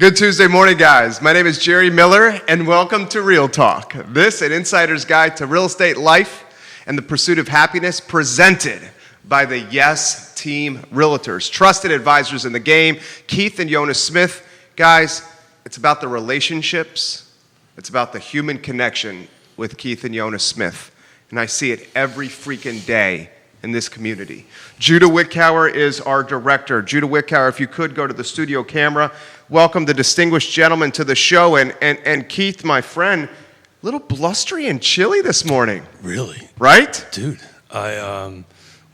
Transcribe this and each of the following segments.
Good Tuesday morning, guys. My name is Jerry Miller, and welcome to Real Talk. This, an insider's guide to real estate life and the pursuit of happiness, presented by the Yes Team Realtors, trusted advisors in the game, Keith and Yonna Smith. Guys, it's about the relationships. It's about the human connection with Keith and Yonna Smith, and I see it every freaking day in this community. Judah Wickower is our director. Judah Wickower, if you could go to the studio camera. Welcome the distinguished gentleman to the show. And Keith, my friend, a little blustery and chilly this morning. Really? Right? Dude, I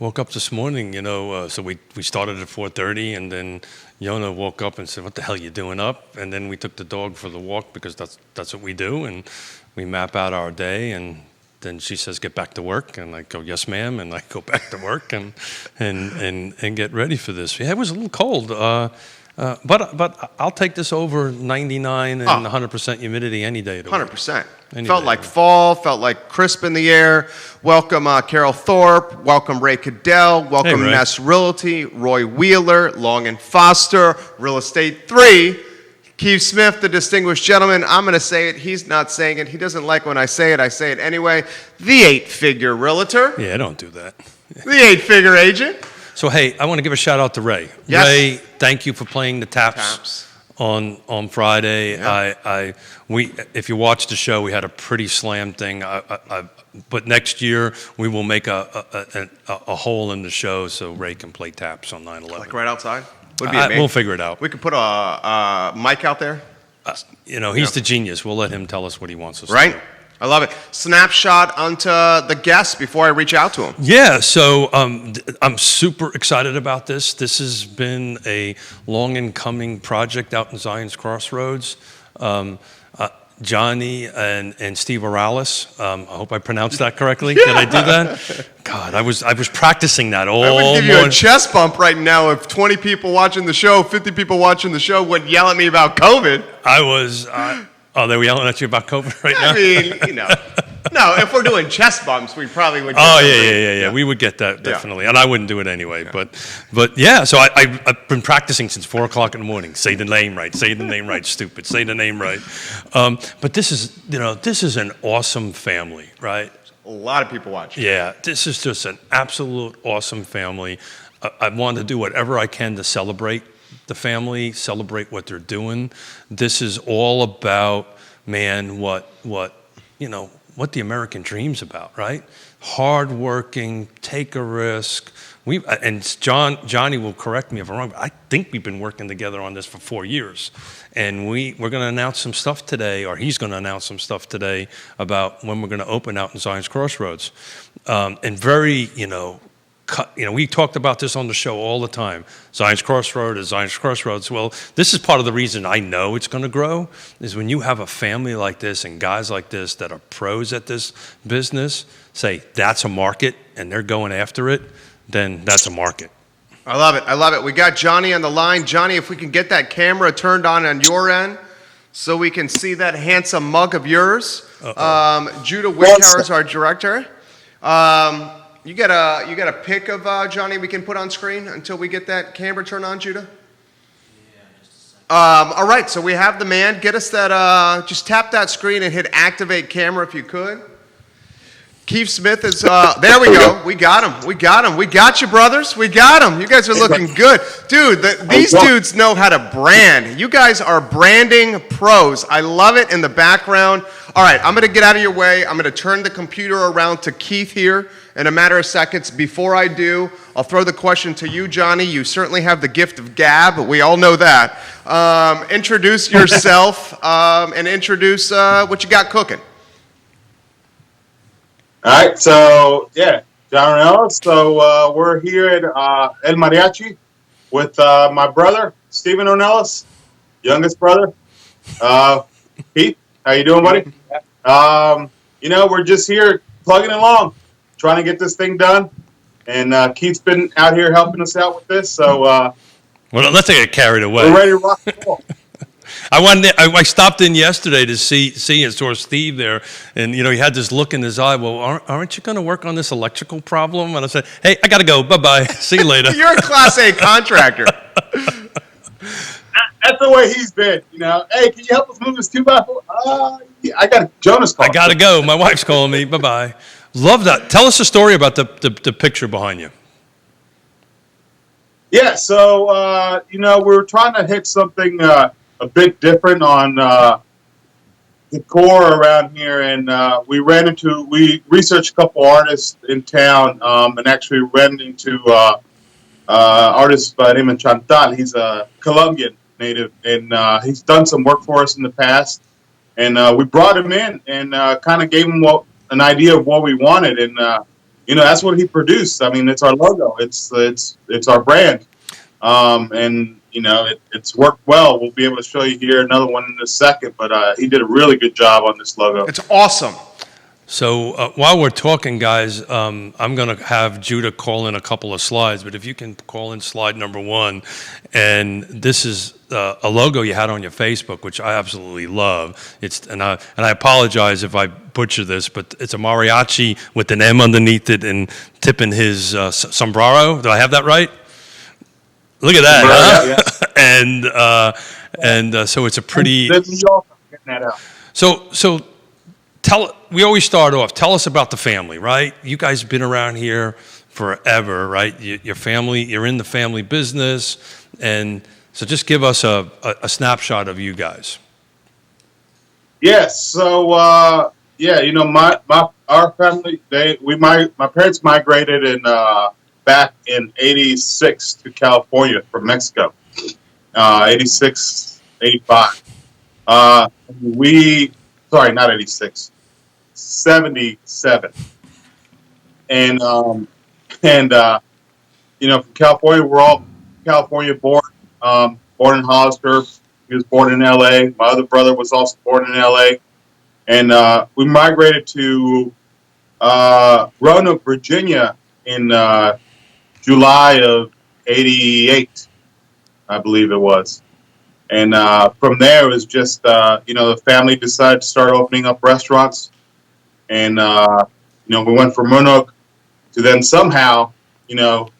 woke up this morning, so we started at 4:30, and then Yonna woke up and said, "What the hell are you doing up?" And then we took the dog for the walk because that's what we do, and we map out our day, and then she says, "Get back to work," and I go, "Yes, ma'am," and I go back to work and get ready for this. Yeah, it was a little cold, but I'll take this over 99 and 100% humidity any day. 100%. Felt like fall, felt like crisp in the air. Welcome Carol Thorpe, welcome Ray Cadell, welcome Ness Realty, Roy Wheeler, Long and Foster, Real Estate 3. Keith Smith, the distinguished gentleman. I'm going to say it. He's not saying it. He doesn't like when I say it anyway. The 8-figure realtor. Yeah, don't do that. The 8-figure agent. So, hey, I want to give a shout out to Ray. Yes. Ray, thank you for playing the taps. On Friday. Yeah. If you watched the show, we had a pretty slam thing. But next year we will make a hole in the show so Ray can play taps on 9/11. Like right outside? Would be amazing. We'll figure it out. We could put a mic out there. He's the genius. We'll let him tell us what he wants us right? to do. I love it. Snapshot onto the guests before I reach out to him. Yeah, so I'm super excited about this. This has been a long and coming project out in Zion's Crossroads. Johnny and Steve Ornelas. I hope I pronounced that correctly. Did I do that? God, I was practicing that all morning. I would give you a chest bump right now if 20 people watching the show, 50 people watching the show would yell at me about COVID. They were yelling at you about COVID right now? I mean, no, if we're doing chest bumps, we probably would. Oh, yeah. We would get that, definitely. Yeah. And I wouldn't do it anyway. Yeah. But yeah, so I've been practicing since 4 o'clock in the morning. Say the name right. Say the name right, stupid. Say the name right. But this is an awesome family, right? A lot of people watching. Yeah, this is just an absolute awesome family. I want to do whatever I can to celebrate the family, celebrate what they're doing. This is all about, man, what the American dream's about, right? Hardworking, take a risk. Johnny will correct me if I'm wrong, but I think we've been working together on this for 4 years. And we're going to announce some stuff today, or he's going to announce some stuff today about when we're going to open out in Zion's Crossroads. And very, we talked about this on the show all the time. Zion's Crossroads. Well, this is part of the reason I know it's going to grow, is when you have a family like this and guys like this that are pros at this business, say that's a market and they're going after it, then that's a market. I love it. We got Johnny on the line. Johnny, if we can get that camera turned on your end so we can see that handsome mug of yours. Judah Wickower is our director. You got a pic of Johnny we can put on screen until we get that camera turned on, Judah? Yeah, just a second. All right, so we have the man. Get us that, just tap that screen and hit activate camera if you could. Keith Smith is, there we go. We got him. We got you, brothers. We got him. You guys are looking good. Dude, these dudes know how to brand. You guys are branding pros. I love it in the background. All right, I'm going to get out of your way. I'm going to turn the computer around to Keith here in a matter of seconds. Before I do, I'll throw the question to you, Johnny. You certainly have the gift of gab, but we all know that. Introduce yourself and introduce what you got cooking. All right, so John Ornelas. So we're here at El Mariachi with my brother, Stephen Ornelas, youngest brother. Pete, how you doing, buddy? We're just here plugging along, trying to get this thing done. And Keith's been out here helping us out with this. So well, let's not get carried away. We're ready to rock and roll. I stopped in yesterday to see and saw Steve there, and he had this look in his eye. Well, aren't you going to work on this electrical problem? And I said, hey, I got to go. Bye-bye. See you later. You're a Class A contractor. That's the way he's been. Hey, can you help us move this 2x4? Yeah, I got Jonah's call. I got to go. My wife's calling me. Bye-bye. Love that. Tell us a story about the picture behind you. Yeah, so, we were trying to hit something a bit different on the core around here, and we researched a couple artists in town, and actually ran into artist by the name of Chantal. He's a Colombian native, and he's done some work for us in the past. And we brought him in and kind of gave him an idea of what we wanted, and that's what he produced. I mean, it's our logo, it's our brand, and it's worked well. We'll be able to show you here another one in a second, but he did a really good job on this logo. It's awesome. So while we're talking, guys, I'm going to have Judah call in a couple of slides, but if you can call in slide number 1, and this is a logo you had on your Facebook, which I absolutely love. And I apologize if I butcher this, but it's a mariachi with an M underneath it and tipping his sombrero. Do I have that right? Look at that, huh? Yeah. and so it's a pretty. Getting that out. So. We always start off, tell us about the family, right? You guys have been around here forever, right? Your family, you're in the family business. And so just give us a snapshot of you guys. Yes. So, our family, my parents migrated back in 86 to California from Mexico, 86, 85. Sorry, not 86. 77. And from California, we're all California born. Born in Hollister. He was born in LA. My other brother was also born in LA. And we migrated to Roanoke, Virginia in July of 88, I believe it was. And from there, it was just, the family decided to start opening up restaurants. And, we went from Roanoke to then somehow,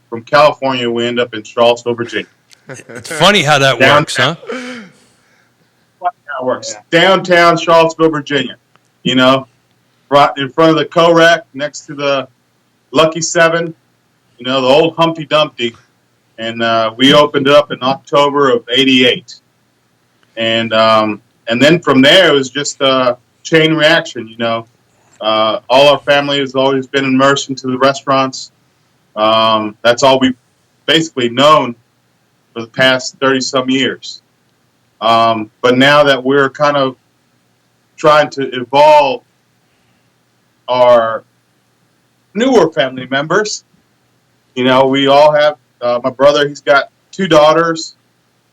from California, we end up in Charlottesville, Virginia. It's funny how that works, huh? Funny how it works. Yeah. Downtown Charlottesville, Virginia. Right in front of the Co-Rec, next to the Lucky 7, the old Humpty Dumpty. And we opened it up in October of 88. And then from there, it was just a chain reaction, all our family has always been immersed into the restaurants. That's all we've basically known for the past 30-some years. But now that we're kind of trying to evolve our newer family members, we all have, my brother, he's got 2 daughters.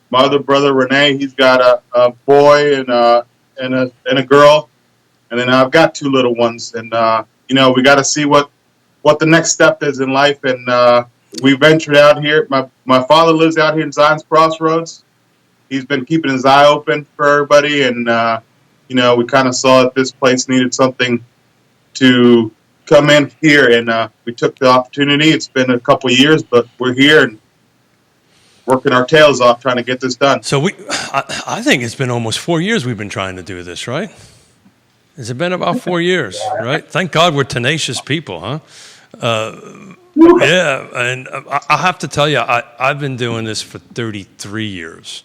My other brother, Renee, he's got a boy and a girl. And then I've got 2 little ones. And, we got to see what the next step is in life. And we ventured out here. My father lives out here in Zion's Crossroads. He's been keeping his eye open for everybody. And, we kind of saw that this place needed something to come in here. And we took the opportunity. It's been a couple of years, but we're here and working our tails off trying to get this done. So I think it's been almost 4 years we've been trying to do this, right? Has it been about 4 years, right? Thank God we're tenacious people, huh? Yeah, and I have to tell you, I've been doing this for 33 years.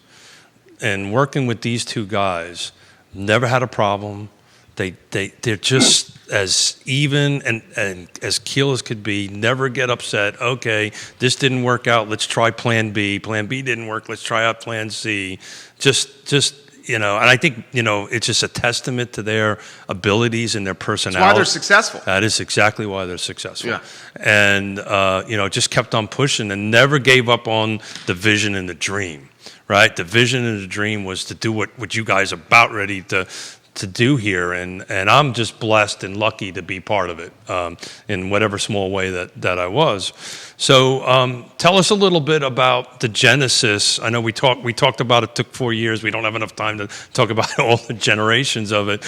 And working with these 2 guys, never had a problem. They're just as even and as keel as could be, never get upset. Okay, this didn't work out, let's try plan B. Plan B didn't work, let's try out plan C. Just and I think, it's just a testament to their abilities and their personality. That's why they're successful. That is exactly why they're successful. Yeah. And, just kept on pushing and never gave up on the vision and the dream, right? The vision and the dream was to do what you guys are about ready to do here, and I'm just blessed and lucky to be part of it in whatever small way that I was. So tell us a little bit about the genesis. I know we talked about it took 4 years. We don't have enough time to talk about all the generations of it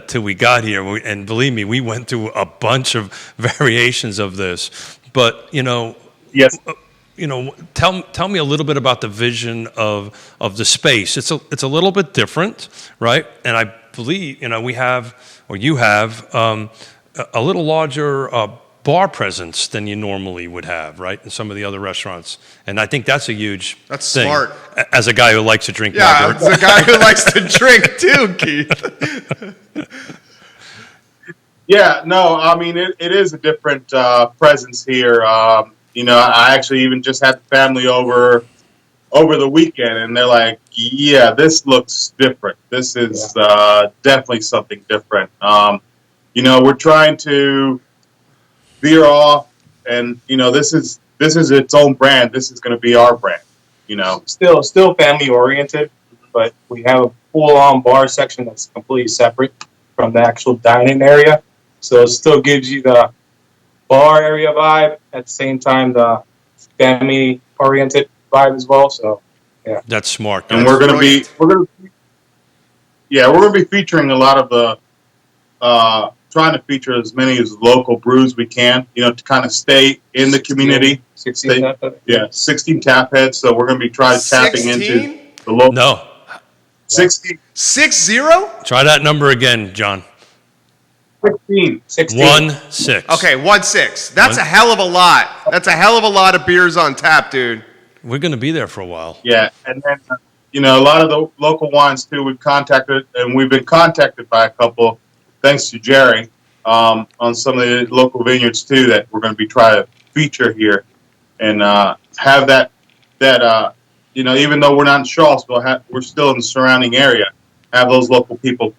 till we got here. And believe me, we went through a bunch of variations of this. But Yes. tell me a little bit about the vision of the space. It's a little bit different, right? And I believe we have, or you have, a little larger bar presence than you normally would have, right, in some of the other restaurants. And I think that's a huge thing. Smart. As a guy who likes to drink Yeah, margarita. as a guy who likes to drink too, Keith. Yeah, no, I mean, it is a different presence here. I actually even just had the family over the weekend, and they're like, yeah, this looks different. This is definitely something different. We're trying to veer off, and, this is its own brand. This is going to be our brand, Still family oriented, but we have a full-on bar section that's completely separate from the actual dining area. So it still gives you the bar area vibe at the same time the family oriented vibe as well. So yeah, That's smart. and we're gonna be featuring a lot of the trying to feature as many as local brews we can, to kind of stay in the community. 16 tap head. Yeah, 16 tap heads. So we're gonna be tapping into 16? the local No. 16. 6-0? Try that number again, John. 16. 1-6. Okay, 1-6. That's a hell of a lot. That's a hell of a lot of beers on tap, dude. We're going to be there for a while. Yeah, and then a lot of the local wines too. We've been contacted by a couple, thanks to Jerry, on some of the local vineyards too that we're going to be trying to feature here, and have that even though we're not in Charlottesville, we're still in the surrounding area. Have those local people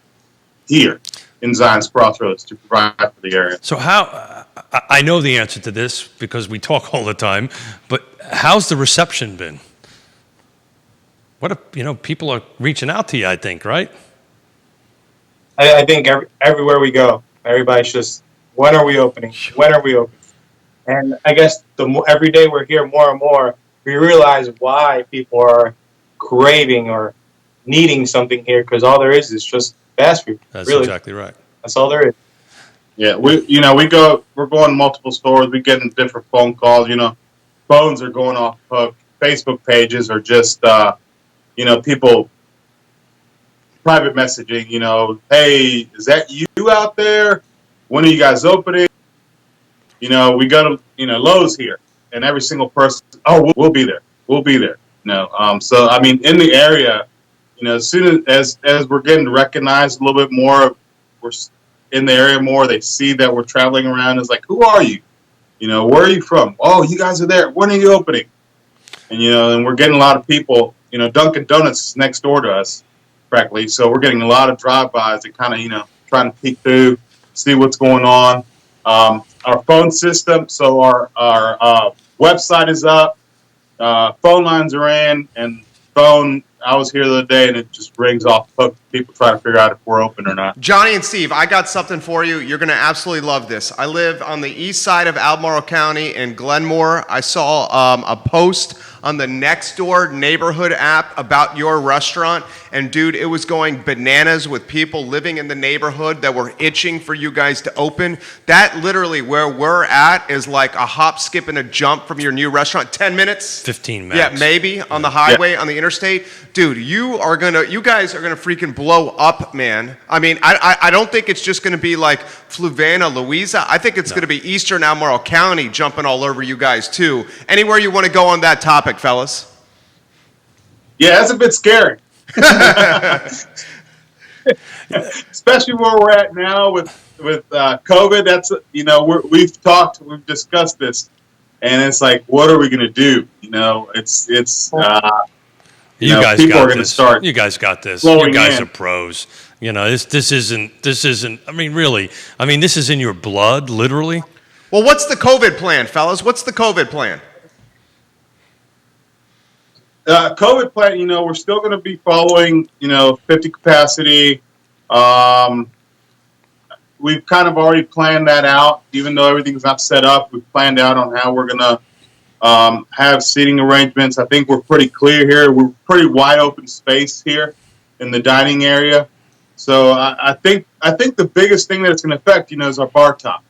here in Zion's Crossroads to provide for the area. So I know the answer to this because we talk all the time, but how's the reception been? What if, people are reaching out to you, I think, right? I think everywhere we go, everybody's just, when are we opening? When are we opening? And I guess every day we're here more and more, we realize why people are craving or needing something here, because all there is just fast food. That's really. exactly right. That's all there is. Yeah, we're going to multiple stores. We're getting different phone calls. Phones are going off hook. Facebook pages are just, people private messaging. Hey, is that you out there? When are you guys opening? We go to Lowe's here, and every single person, oh, we'll be there. We'll be there. So I mean, in the area. As soon as we're getting recognized a little bit more, we're in the area more, they see that we're traveling around. It's like, who are you? Where are you from? Oh, you guys are there. When are you opening? And, and we're getting a lot of people, Dunkin' Donuts is next door to us, practically. So we're getting a lot of drive-bys that kind of, trying to peek through, see what's going on. Our phone system, so our website is up, phone lines are in, and I was here the other day, and it just rings off the hook. People try to figure out if we're open or not. Johnny and Steve, I got something for you. You're going to absolutely love this. I live on the east side of Albemarle County in Glenmore. I saw a post on the Nextdoor neighborhood app about your restaurant. And dude, it was going bananas with people living in the neighborhood that were itching for you guys to open. That literally where we're at is like a hop, skip, and a jump from your new restaurant. 10 minutes? 15 max. Yeah, maybe on the highway, on the interstate. Dude, you guys are gonna freaking blow up, man. I mean, I don't think it's just gonna be like Fluvanna, Louisa. I think it's gonna be Eastern Albemarle County jumping all over you guys too. Anywhere you want to go on that topic, fellas? Yeah, that's a bit scary. Especially where we're at now with COVID. That's we've discussed this, and it's like, what are we gonna do? It's You guys people got are gonna this. start You guys got this. flowing You guys in. are pros. This isn't. I mean, really. I mean, this is in your blood, literally. Well, what's the COVID plan, fellas? What's the COVID plan? COVID plan, we're still going to be following, 50 capacity. We've kind of already planned that out, even though everything's not set up. We've planned out on how we're going to have seating arrangements. I think we're pretty clear here. We're pretty wide open space here in the dining area. So I think the biggest thing that it's going to affect, is our bar top.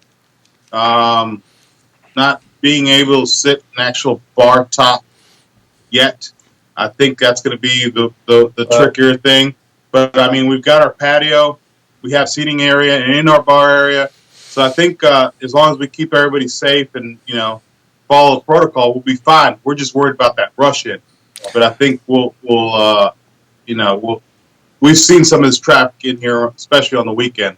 Not being able to sit an actual bar top yet. I think that's going to be the trickier thing. But I mean, we've got our patio, we have seating area, and in our bar area. So I think as long as we keep everybody safe and follow the protocol, we'll be fine. We're just worried about that rush in. But I think we've seen some of this traffic in here, especially on the weekend,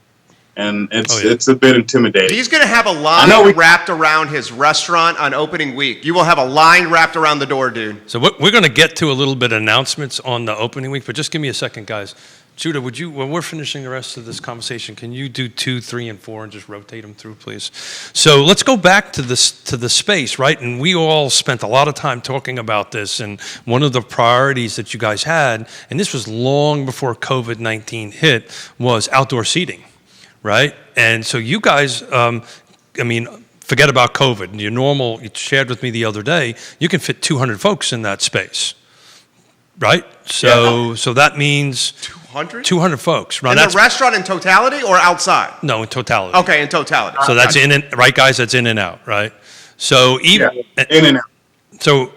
and it's a bit intimidating. He's going to have a line wrapped around his restaurant on opening week. You will have a line wrapped around the door, dude. So we're going to get to a little bit of announcements on the opening week, but just give me a second, guys. Judah, would you, when we're finishing the rest of this conversation, can you do 2, 3, and 4 and just rotate them through, please? So let's go back to the space, right? And we all spent a lot of time talking about this, and one of the priorities that you guys had, and this was long before COVID-19 hit, was outdoor seating, right? And so you guys, forget about COVID. You shared with me the other day, you can fit 200 folks in that space, right? So that means 200 folks. In the restaurant in totality or outside? No, in totality. Okay, in totality. So that's in and right, guys. That's in and out, right? So even in and out. So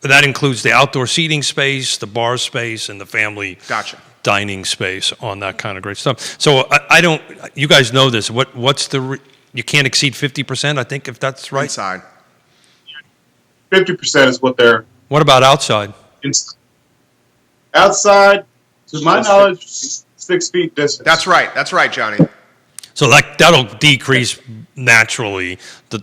that includes the outdoor seating space, the bar space, and the family dining space on that kind of great stuff. So I don't. You guys know this. What's you can't exceed 50%? I think if that's right. Inside. 50% is what they're. What about outside? Outside, to my knowledge, 6 feet distance. That's right, Johnny. So that'll decrease naturally.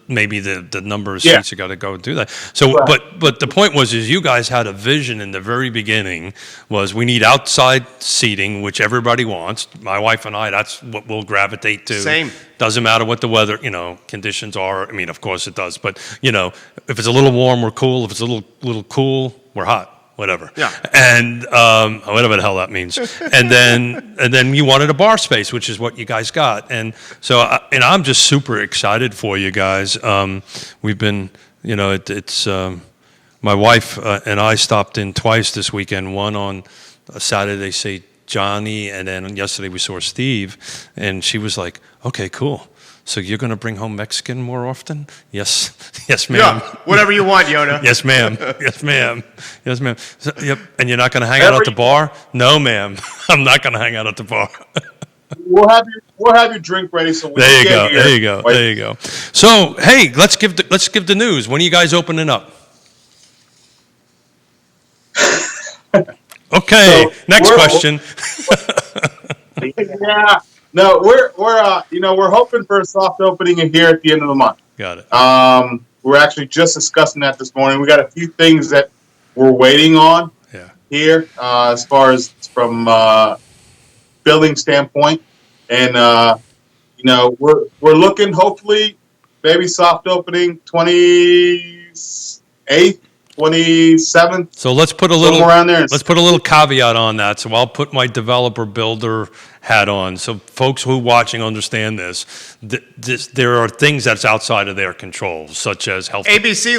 Maybe the number of seats you got to go do that. So, right. but the point was you guys had a vision in the very beginning. Was we need outside seating, which everybody wants. My wife and I, that's what we'll gravitate to. Same. Doesn't matter what the weather conditions are. I mean, of course it does. But if it's a little warm, we're cool. If it's a little cool, we're hot. Whatever. Yeah. And whatever the hell that means. And then you wanted a bar space, which is what you guys got. And so I'm just super excited for you guys. We've been, it's my wife and I stopped in twice this weekend. One on a Saturday, say Johnny, and then yesterday we saw Steve, and she was like, "Okay, cool. So you're going to bring home Mexican more often?" Yes, ma'am. Yeah, whatever you want, Yonna. Yes, ma'am. Yes, ma'am. Yes, ma'am. So, yep. And you're not going to hang out at the bar? No, ma'am. I'm not going to hang out at the bar. We'll have your drink ready. So there you go. So hey, let's give the news. When are you guys opening up? Okay. So next question. Yeah. No, we're hoping for a soft opening here at the end of the month. Got it. We're actually just discussing that this morning. We got a few things that we're waiting on here, as far as from building standpoint, and we're looking hopefully maybe soft opening 28th, 27th. So let's put a little caveat on that. So I'll put my developer builder hat on. So folks who are watching understand this. There are things that's outside of their control, such as health ABC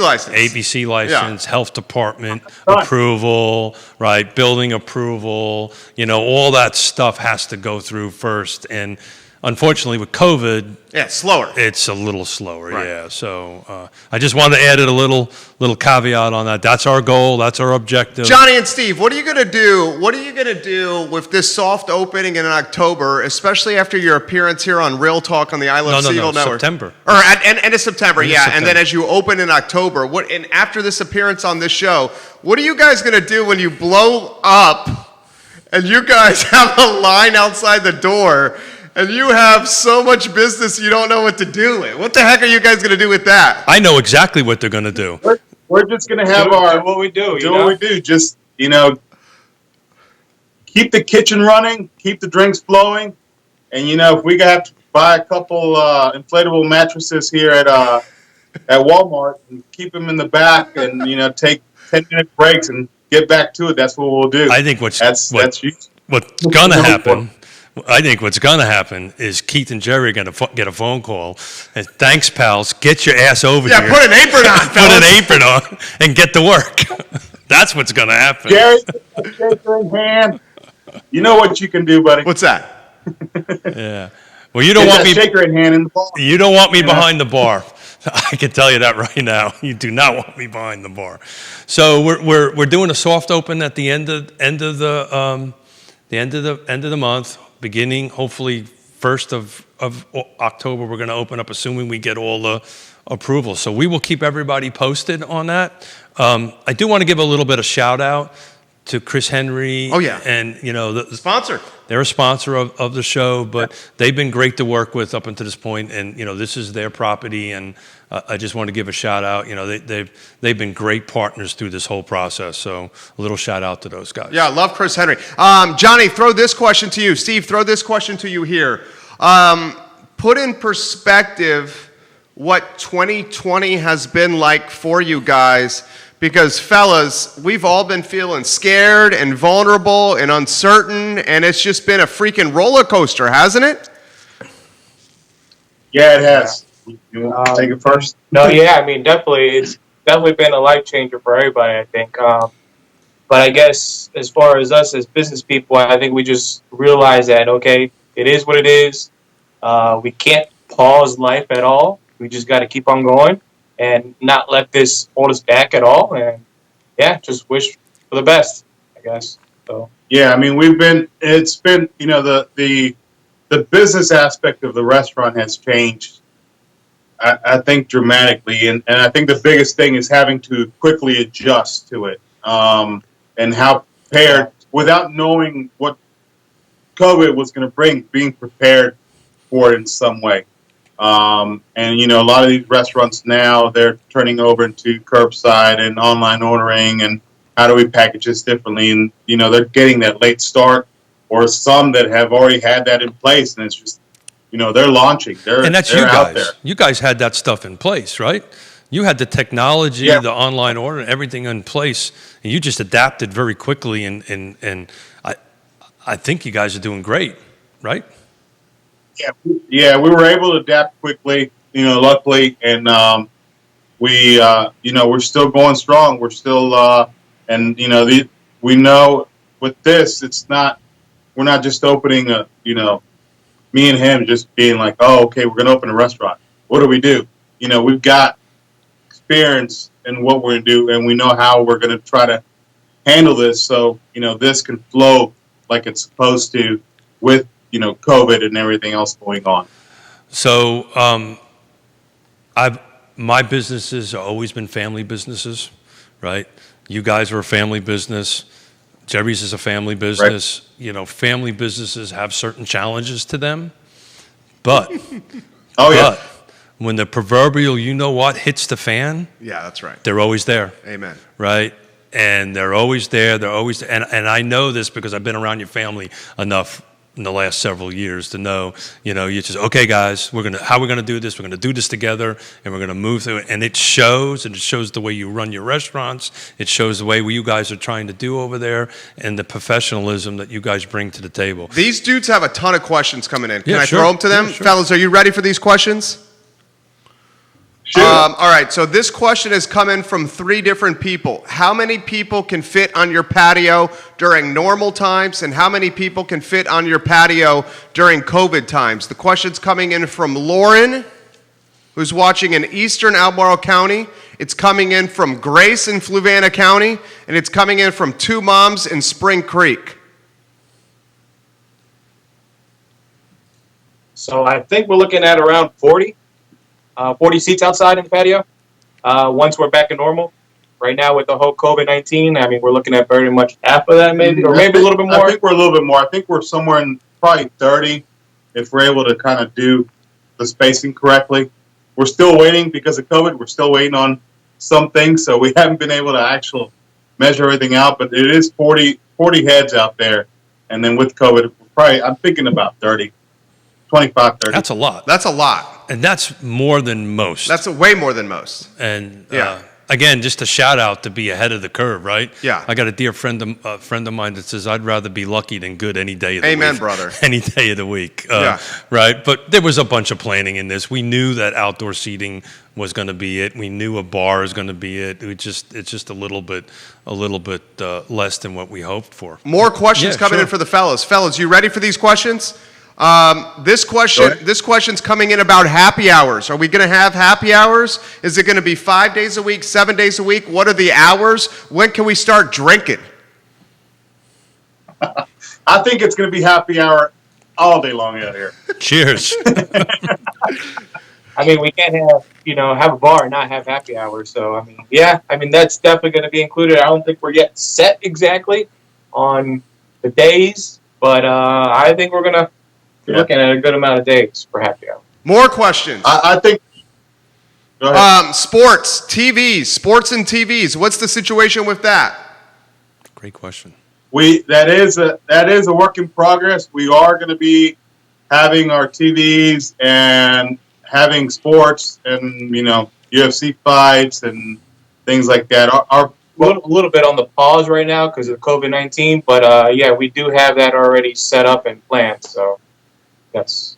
license, health department approval, right? Building approval. All that stuff has to go through first. And unfortunately, with COVID, it's slower. It's a little slower, right. Yeah. So I just wanted to add a little caveat on that. That's our goal. That's our objective. Johnny and Steve, what are you going to do? What are you going to do with this soft opening in October, especially after your appearance here on Real Talk on the I Love CVille Network? September. Or end of September, And then as you open in October, and after this appearance on this show, what are you guys going to do when you blow up and you guys have a line outside the door? And you have so much business you don't know what to do with. What the heck are you guys going to do with that? I know exactly what they're going to do. We're just going to have what we do. What we do. Just, keep the kitchen running, keep the drinks flowing. And, if we have to buy a couple inflatable mattresses here at Walmart and keep them in the back and, take 10-minute breaks and get back to it, that's what we'll do. I think what's going to happen... I think what's going to happen is Keith and Jerry are going to get a phone call. And thanks, pals. Get your ass over here. Yeah, put an apron on, Put an apron on and get to work. That's what's going to happen. Jerry, shaker in hand. You know what you can do, buddy. What's that? Yeah. Well, you don't want me shaker in hand in the bar. You don't want me behind the bar. I can tell you that right now. You do not want me behind the bar. So we're doing a soft open at the end of the month, beginning hopefully 1st of October. We're going to open up, assuming we get all the approval. So we will keep everybody posted on that. I do want to give a little bit of shout out to Chris Henry. Oh, yeah. And, the Sponsor. they're a sponsor of the show, but they've been great to work with up until this point. And, this is their property. And I just want to give a shout out. They've been great partners through this whole process. So a little shout out to those guys. Yeah, I love Chris Henry. Johnny, throw this question to you. Steve, throw this question to you here. Put in perspective what 2020 has been like for you guys, because fellas, we've all been feeling scared and vulnerable and uncertain, and it's just been a freaking roller coaster, hasn't it? Yeah, it has. You want to take it first? No, yeah, I mean, definitely, it's definitely been a life changer for everybody, I think. But I guess as far as us as business people, I think we just realize that, okay, it is what it is. We can't pause life at all. We just got to keep on going and not let this hold us back at all. And yeah, just wish for the best, I guess. So Yeah, I mean, it's been, the business aspect of the restaurant has changed, I think, dramatically. And I think the biggest thing is having to quickly adjust to it, and how prepared, without knowing what COVID was going to bring, being prepared for it in some way. And, a lot of these restaurants now, they're turning over into curbside and online ordering, and how do we package this differently? And, they're getting that late start, or some that have already had that in place, and it's just, they're launching. And that's they're you out guys. there. You guys had that stuff in place, right? You had the technology, the online order, everything in place, and you just adapted very quickly. And I think you guys are doing great, right? Yeah, we were able to adapt quickly, luckily, and we're still going strong. We're still, we know with this, we're not just opening me and him just being like, oh, okay, we're going to open a restaurant. What do we do? We've got experience in what we're going to do, and we know how we're going to try to handle this so, this can flow like it's supposed to with, COVID and everything else going on. So my businesses have always been family businesses, right? You guys are a family business. Jerry's is a family business. Right. Family businesses have certain challenges to them, but when the proverbial hits the fan, Yeah, that's right. they're always there. Amen. Right? And they're always there. And I know this because I've been around your family enough in the last several years to know, you just, okay, guys, how we're gonna do this. We're gonna do this together, and we're gonna move through it. And it shows the way you run your restaurants. It shows the way you guys are trying to do over there, and the professionalism that you guys bring to the table. These dudes have a ton of questions coming in. Can I sure. throw them to them? Yeah, sure. Fellas, are you ready for these questions? Sure. All right, so this question is coming from 3 different people. How many people can fit on your patio during normal times, and how many people can fit on your patio during COVID times? The question's coming in from Lauren, who's watching in eastern Albemarle County. It's coming in from Grace in Fluvanna County, and it's coming in from 2 moms in Spring Creek. So I think we're looking at around 40 seats outside in the patio once we're back to normal. Right now with the whole COVID-19, I mean, we're looking at very much half of that maybe, or maybe a little bit more. I think we're a little bit more. I think we're somewhere in probably 30 if we're able to kind of do the spacing correctly. We're still waiting because of COVID. We're still waiting on some things, so we haven't been able to actually measure everything out, but it is 40 heads out there. And then with COVID, I'm thinking about 30. 25, 30. That's a lot. That's a lot. And that's more than most. That's way more than most. And Yeah. again, just a shout out to be ahead of the curve, right? Yeah. I got a dear friend of mine that says, I'd rather be lucky than good any day of the week. Amen, brother. Any day of the week. Yeah. Right? But there was a bunch of planning in this. We knew that outdoor seating was going to be it. We knew a bar is going to be it. It's just a little bit less than what we hoped for. More questions Yeah, coming sure. in for the fellas. Fellas, you ready for these questions? This question's coming in about happy hours. Are we going to have happy hours? Is it going to be 5 days a week, 7 days a week? What are the hours? When can we start drinking? I think it's going to be happy hour all day long out here. Cheers. I mean, we can't have a bar and not have happy hour. So, that's definitely going to be included. I don't think we're yet set exactly on the days, but I think we're going to be looking at a good amount of days for happy hour. More questions. I think. Go ahead. Sports and TVs. What's the situation with that? Great question. That is a work in progress. We are going to be having our TVs and having sports and UFC fights and things like that. Our A little bit on the pause right now because of COVID-19, but we do have that already set up and planned. So, yes.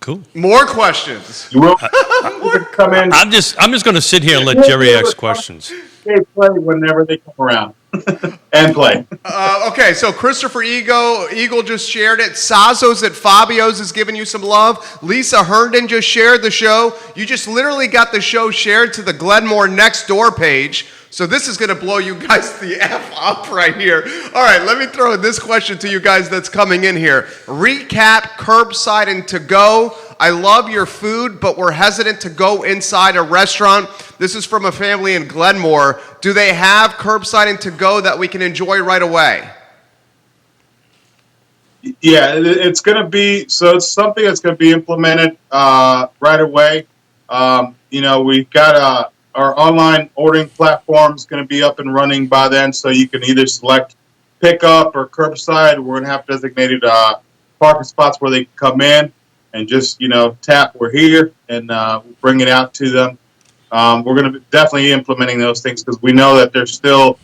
Cool. More questions. You will come in. I'm just going to sit here and let Jerry ask questions. They play whenever they come around and play. Okay, so Christopher Eagle just shared it. Sazos at Fabio's is giving you some love. Lisa Herndon just shared the show. You just literally got the show shared to the Glenmore Next Door page. So this is going to blow you guys the F up right here. All right, let me throw this question to you guys that's coming in here. Recap curbside and to go. I love your food, but we're hesitant to go inside a restaurant. This is from a family in Glenmore. Do they have curbside and to go that we can enjoy right away? Yeah, it's going to be, so it's something that's going to be implemented right away. We've got our online ordering platform is going to be up and running by then, so you can either select pickup or curbside. We're going to have designated parking spots where they can come in and just, tap, we're here, and bring it out to them. We're going to be definitely implementing those things because we know that there's still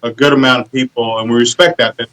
a good amount of people, and we respect that at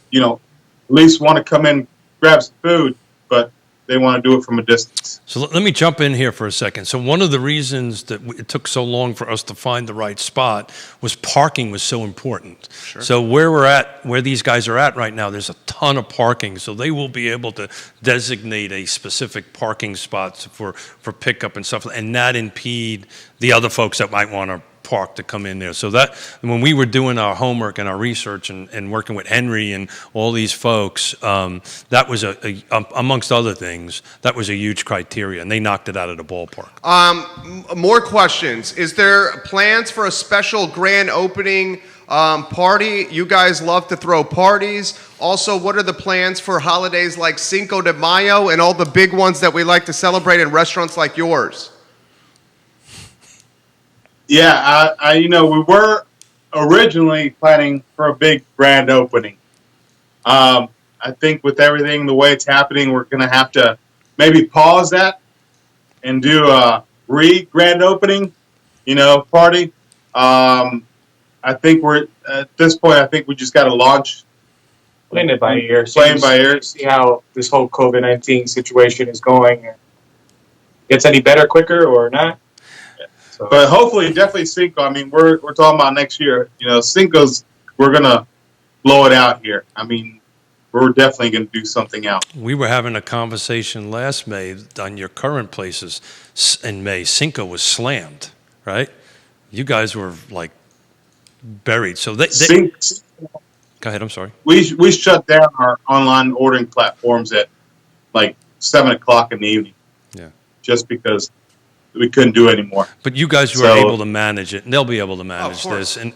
least want to come in, grab some food, but they want to do it from a distance. So let me jump in here for a second. So one of the reasons that it took so long for us to find the right spot was parking was so important. Sure. So where these guys are at right now, there's a ton of parking. So they will be able to designate a specific parking spot for pickup and stuff and not impede the other folks that might want to park to come in there. So that when we were doing our homework and our research and working with Henry and all these folks, that was amongst other things, that was a huge criteria, and they knocked it out of the ballpark. More questions. Is there plans for a special grand opening party? You guys love to throw parties. Also, what are the plans for holidays like Cinco de Mayo and all the big ones that we like to celebrate in restaurants like yours? Yeah, we were originally planning for a big grand opening. I think with everything the way it's happening, we're going to have to maybe pause that and do a grand opening, party. I think we're at this point. I think we just got to launch. Playing it by ear. Playing by ear. See how this whole COVID-19 situation is going. Gets any better quicker or not? But hopefully, definitely Cinco. I mean, we're talking about next year. Cinco's, we're going to blow it out here. I mean, we're definitely going to do something out. We were having a conversation last May on your current places in May. Cinco was slammed, right? You guys were like buried. So they go ahead. I'm sorry. We shut down our online ordering platforms at like 7:00 in the evening. Yeah. Just because we couldn't do it anymore. But you guys were able to manage it, and they'll be able to manage this. And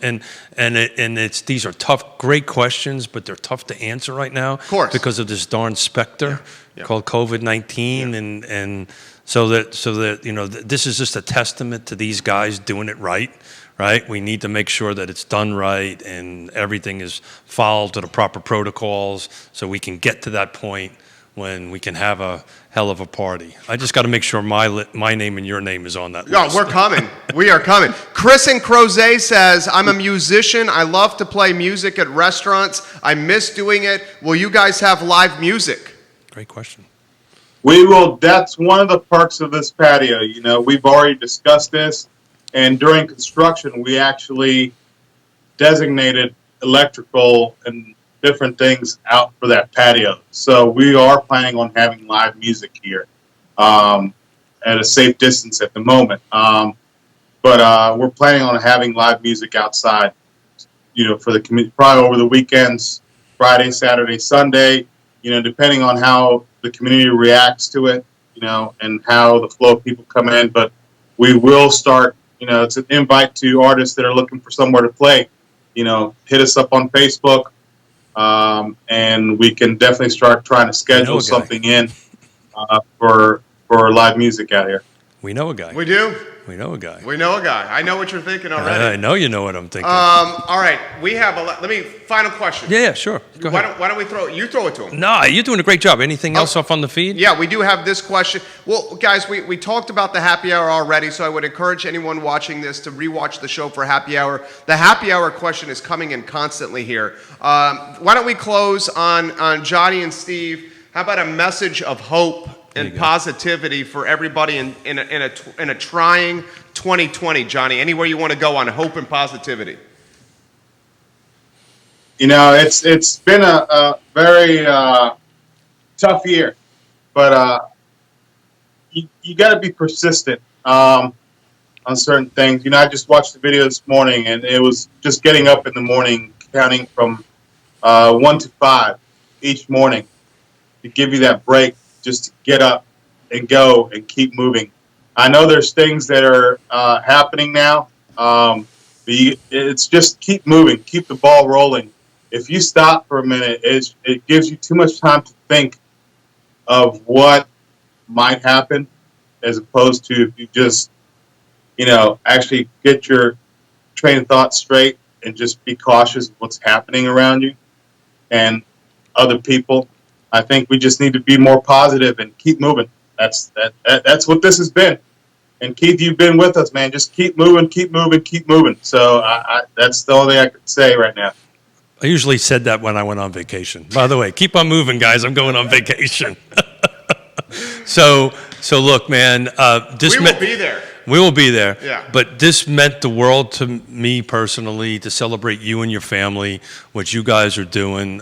it's these are tough, great questions, but they're tough to answer right now, of course, because of this darn specter called COVID-19, and so that this is just a testament to these guys doing it right. Right, we need to make sure that it's done right and everything is followed to the proper protocols, so we can get to that point when we can have a hell of a party. I just got to make sure my name and your name is on that list. No, we're coming. We are coming. Chris in Crozet says, I'm a musician. I love to play music at restaurants. I miss doing it. Will you guys have live music? Great question. We will. That's one of the perks of this patio. We've already discussed this. And during construction, we actually designated electrical and different things out for that patio. So we are planning on having live music here at a safe distance at the moment. But we're planning on having live music outside, for the community, probably over the weekends, Friday, Saturday, Sunday, depending on how the community reacts to it, and how the flow of people come in. But we will start, it's an invite to artists that are looking for somewhere to play. Hit us up on Facebook, and we can definitely start trying to schedule something in for live music out here. We know a guy. We do. We know a guy. We know a guy. I know what you're thinking already. I know you know what I'm thinking. All right. We have final question. Yeah, sure. Go ahead. Why don't we throw it to him? No, you're doing a great job. Anything else off on the feed? Yeah, we do have this question. Well, guys, we talked about the happy hour already, so I would encourage anyone watching this to rewatch the show for happy hour. The happy hour question is coming in constantly here. Why don't we close on Johnny and Steve? How about a message of hope and positivity for everybody in a trying 2020, Johnny? Anywhere you want to go on hope and positivity? It's been a very tough year, but you got to be persistent on certain things. I just watched the video this morning, and it was just getting up in the morning, counting from 1 to 5 each morning to give you that break, just to get up and go and keep moving. I know there's things that are happening now. It's just keep moving, keep the ball rolling. If you stop for a minute, it gives you too much time to think of what might happen, as opposed to if you just, actually get your train of thought straight and just be cautious of what's happening around you and other people. I think we just need to be more positive and keep moving. That's what this has been. And Keith, you've been with us, man. Just keep moving, keep moving, keep moving. So that's the only thing I could say right now. I usually said that when I went on vacation. By the way, keep on moving, guys. I'm going on vacation. So look, man. We will be there. We will be there. Yeah. But this meant the world to me personally, to celebrate you and your family, what you guys are doing.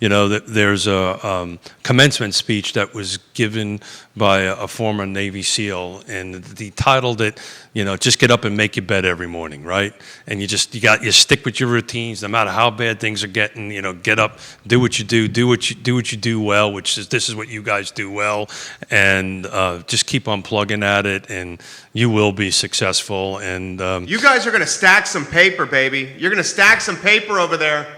There's a commencement speech that was given by a former Navy SEAL, and he titled it, just get up and make your bed every morning, right? And you stick with your routines, no matter how bad things are getting. Get up, do what you do what you do well, this is what you guys do well, and just keep on plugging at it, and you will be successful. And you guys are going to stack some paper, baby. You're going to stack some paper over there.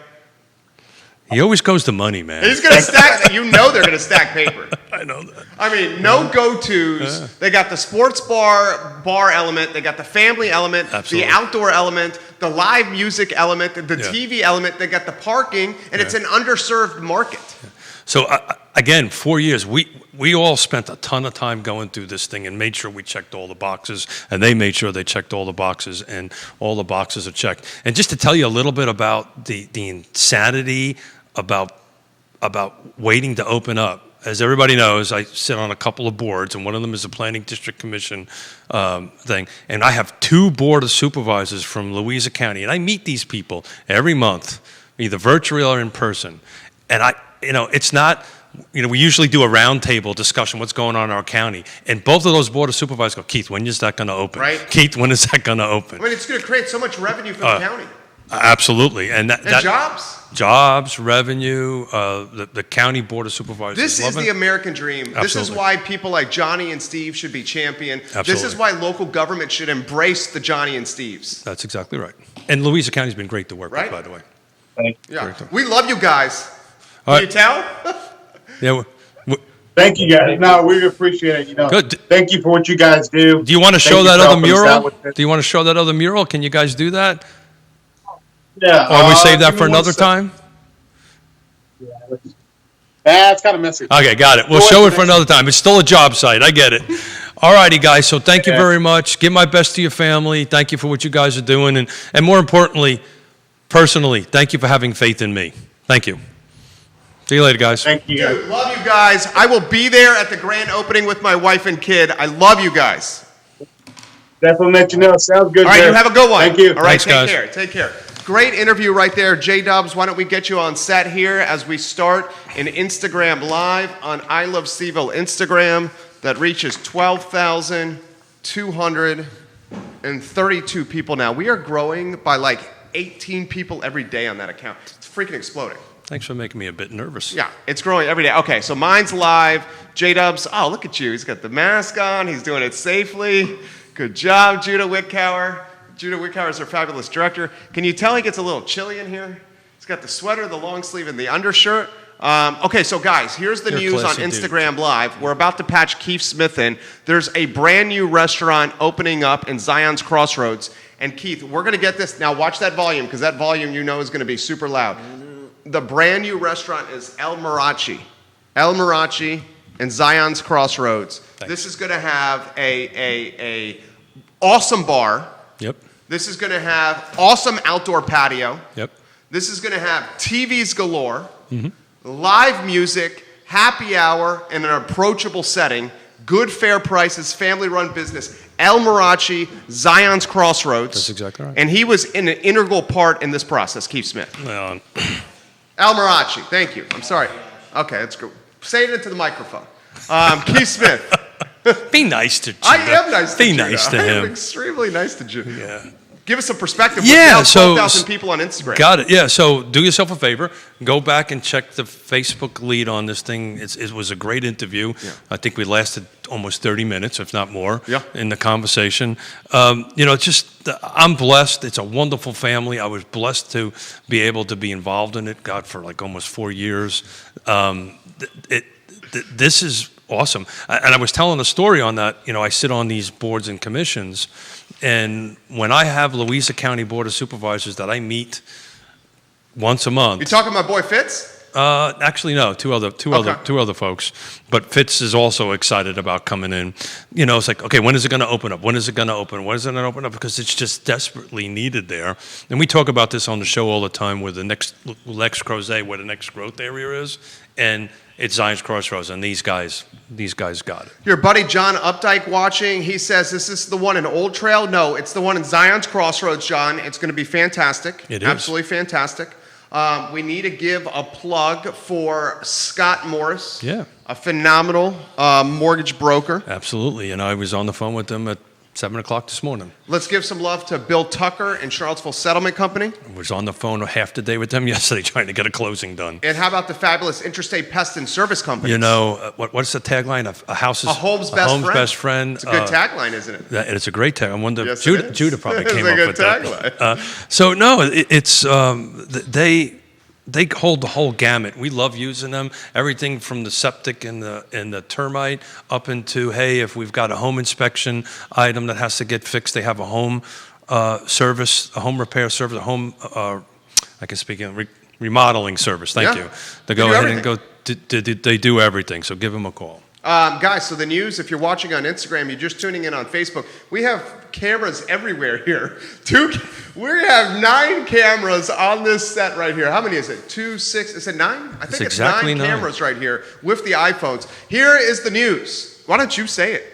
He always goes to money, man. He's going to stack. They're going to stack paper. I know that. I mean, no go-tos. They got the sports bar element. They got the family element, Absolutely. the outdoor element, the live music element, the TV element. They got the parking, and it's an underserved market. So again, 4 years, we all spent a ton of time going through this thing and made sure we checked all the boxes, and they made sure they checked all the boxes, and all the boxes are checked. And just to tell you a little bit about the insanity about waiting to open up. As everybody knows, I sit on a couple of boards, and one of them is a planning district commission thing. And I have 2 board of supervisors from Louisa County, and I meet these people every month, either virtually or in person. And it's not, we usually do a roundtable discussion, what's going on in our county. And both of those board of supervisors go, Keith, when is that going to open? Right. Keith, when is that going to open? I mean, it's going to create so much revenue for the county. Absolutely. And jobs. Jobs, revenue, the county board of supervisors. This is the American dream. Absolutely. This is why people like Johnny and Steve should be championed. Absolutely. This is why local government should embrace the Johnny and Steves. That's exactly right. And Louisa County's been great to work with, by the way. Yeah. We love you guys. All Can you tell? Yeah. Thank you, guys. No, we appreciate it. Good. Thank you for what you guys do. Do you want to show that other mural? Do you want to show that other mural? Can you guys do that? Yeah. Or we save that for another time? That's kind of messy. Okay, got it. We'll show it for another time. It's still a job site. I get it. All righty, guys. So thank you very much. Give my best to your family. Thank you for what you guys are doing. And more importantly, personally, thank you for having faith in me. Thank you. See you later, guys. Thank you. Dude, love you guys. I will be there at the grand opening with my wife and kid. I love you guys. Definitely let you know. Sounds good. All right, Jared. you have a good one. Thank you. All right, Thanks, guys. Take care. Great interview right there. J-Dubs, why don't we get you on set here as we start an Instagram Live on I Love CVille Instagram that reaches 12,232 people now. We are growing by like 18 people every day on that account. It's freaking exploding. Thanks for making me a bit nervous. Yeah, it's growing every day. Okay, so mine's live. J-Dubs, oh, look at you. He's got the mask on. He's doing it safely. Good job, Judah Wickhauer. Judah Wickhauer is our fabulous director. Can you tell he gets a little chilly in here? He's got the sweater, the long sleeve, and the undershirt. Okay, so guys, here's the news on Instagram Live. We're about to patch Keith Smith in. There's a brand new restaurant opening up in Zion's Crossroads. And Keith, we're going to get this. Now watch that volume, because that volume you know is going to be super loud. The brand new restaurant is El Mariachi. El Mariachi in Zion's Crossroads. Thanks. This is going to have a awesome bar. Yep. This is going to have awesome outdoor patio. Yep. This is going to have TVs galore, live music, happy hour in an approachable setting, good fair prices, family-run business. El Mariachi, Zion's Crossroads. That's exactly right. And he was an integral part in this process, Keith Smith. Well, El Mariachi, thank you. I'm sorry. Okay, that's good. Say it into the microphone. Keith Smith. be nice to Judah. I am nice to Be Judah. nice to I am him. extremely nice to Judah. Yeah. Give us some perspective. Yeah, With so 12,000 people on Instagram. Got it. Yeah, so do yourself a favor. Go back and check the Facebook lead on this thing. It was a great interview. Yeah. I think we lasted almost 30 minutes, if not more, Yeah. in the conversation. I'm blessed. It's a wonderful family. I was blessed to be able to be involved in it, God, for like almost 4 years. This is awesome. And I was telling a story on that. I sit on these boards and commissions, and when I have Louisa County Board of Supervisors that I meet once a month. You talking about boy Fitz? Actually, no, two other folks. But Fitz is also excited about coming in. It's like, okay, when is it going to open up? When is it going to open? When is it going to open up? Because it's just desperately needed there. And we talk about this on the show all the time, where the next Crozet, where the next growth area is, and it's Zion's Crossroads, and these guys got it. Your buddy John Updike watching, he says, is this the one in Old Trail? No, it's the one in Zion's Crossroads, John. It's going to be fantastic. It is. Absolutely fantastic. We need to give a plug for Scott Morris, Yeah. a phenomenal mortgage broker. Absolutely, and I was on the phone with them at 7 o'clock this morning. Let's give some love to Bill Tucker and Charlottesville Settlement Company. I was on the phone half the day with them yesterday trying to get a closing done. And how about the fabulous Interstate Pest and Service Company? What's the tagline? A home's best friend. It's a good tagline, isn't it? It's a great tag. I wonder Yes, if it is. Judah probably It's came a up good with tagline. that. They hold the whole gamut. We love using them. Everything from the septic and the termite up into, hey, if we've got a home inspection item that has to get fixed, they have a home service, a home repair service, a home, I can speak in remodeling service. Thank you. They go ahead and go. They do everything. So give them a call. Guys, so the news, if you're watching on Instagram, you're just tuning in on Facebook, we have cameras everywhere here. We have 9 cameras on this set right here. How many is it? 2, 6, is it 9? I think it's exactly 9 cameras right here with the iPhones. Here is the news. Why don't you say it?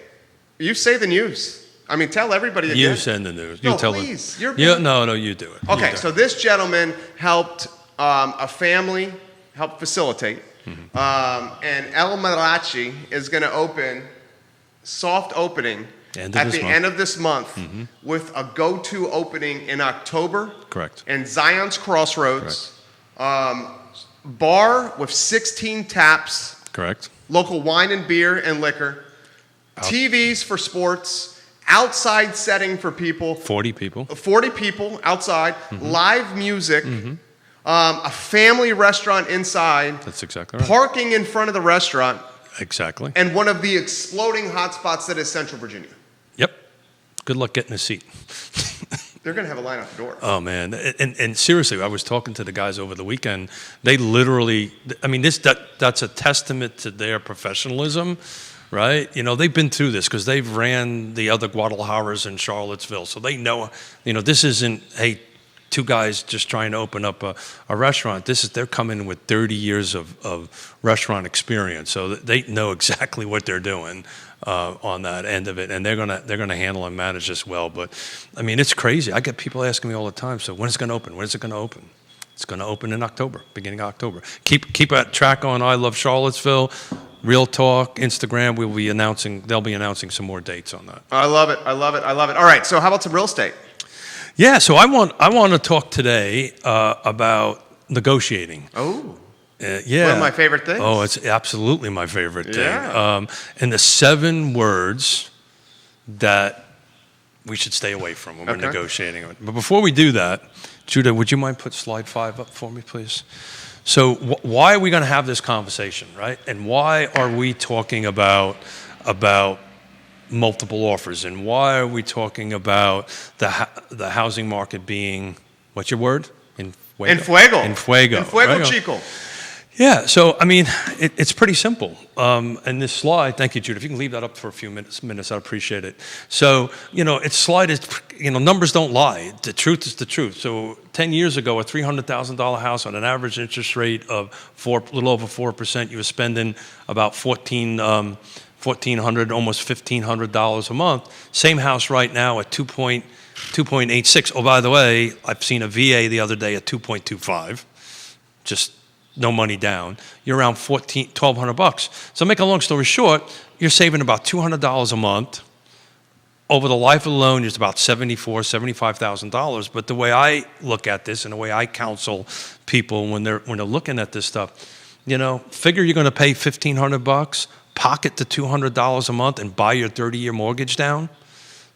You say the news. I mean, tell everybody again. You send the news. You tell please. them. No, you do it. Okay, so this gentleman helped a family help facilitate. And El Mariachi is going to open, soft opening, at the end of this month with a go-to opening in October. Correct. In Zion's Crossroads. Bar with 16 taps. Correct. Local wine and beer and liquor. TVs for sports. Outside setting for people. 40 people. 40 people outside. Live music. A family restaurant inside. That's exactly right. Parking in front of the restaurant. Exactly. And one of the exploding hotspots that is Central Virginia. Yep. Good luck getting a seat. They're going to have a line out the door. Oh, man. And seriously, I was talking to the guys over the weekend. They literally, I mean, that's a testament to their professionalism, right? They've been through this because they've ran the other Guadalajaras in Charlottesville. So they know, this isn't, hey, two guys just trying to open up a restaurant. They're coming with 30 years of restaurant experience, so they know exactly what they're doing on that end of it, and they're gonna handle and manage this well. But I mean, it's crazy. I get people asking me all the time. So when is it gonna open? When is it gonna open? It's gonna open in October, beginning of October. Keep a track on I Love Charlottesville, Real Talk, Instagram. They'll be announcing some more dates on that. I love it. All right, so how about some real estate? Yeah, so I want to talk today about negotiating. Oh. Yeah. One of my favorite things. Oh, it's absolutely my favorite thing. Yeah. And the 7 words that we should stay away from when we're negotiating. But before we do that, Judah, would you mind put slide 5 up for me, please? So why are we going to have this conversation, right? And why are we talking about multiple offers? And why are we talking about the housing market being, what's your word? En fuego, chico. Yeah, so I mean, it's pretty simple. And this slide, thank you, Judah. If you can leave that up for a few minutes, I'd appreciate it. So, numbers don't lie. The truth is the truth. So 10 years ago, a $300,000 house on an average interest rate of a little over 4%, you were spending about $1,400, almost $1,500 a month. Same house right now at 2.86. Oh, by the way, I've seen a VA the other day at 2.25. Just no money down. You're around $1,200. So make a long story short, you're saving about $200 a month. Over the life of the loan, it's about $75,000. But the way I look at this and the way I counsel people when they're looking at this stuff, figure you're going to pay $1,500, pocket the $200 a month, and buy your 30-year mortgage down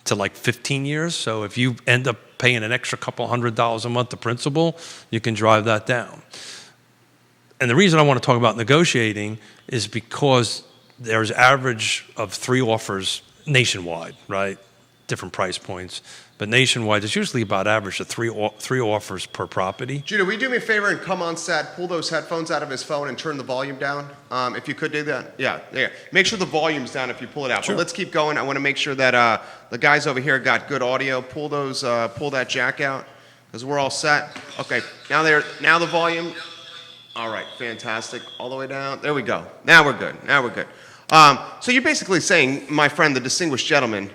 to like 15 years. So if you end up paying an extra couple $100 a month to principal, you can drive that down. And the reason I want to talk about negotiating is because there's average of 3 offers nationwide, right? Different price points. But nationwide, it's usually about average of three offers per property. Judah, will you do me a favor and come on set, pull those headphones out of his phone and turn the volume down? If you could do that. Yeah. Make sure the volume's down if you pull it out. Sure. But let's keep going. I want to make sure that the guys over here got good audio. Pull that jack out because we're all set. Okay, now the volume. All right, fantastic. All the way down. There we go. Now we're good. So you're basically saying, my friend, the distinguished gentleman,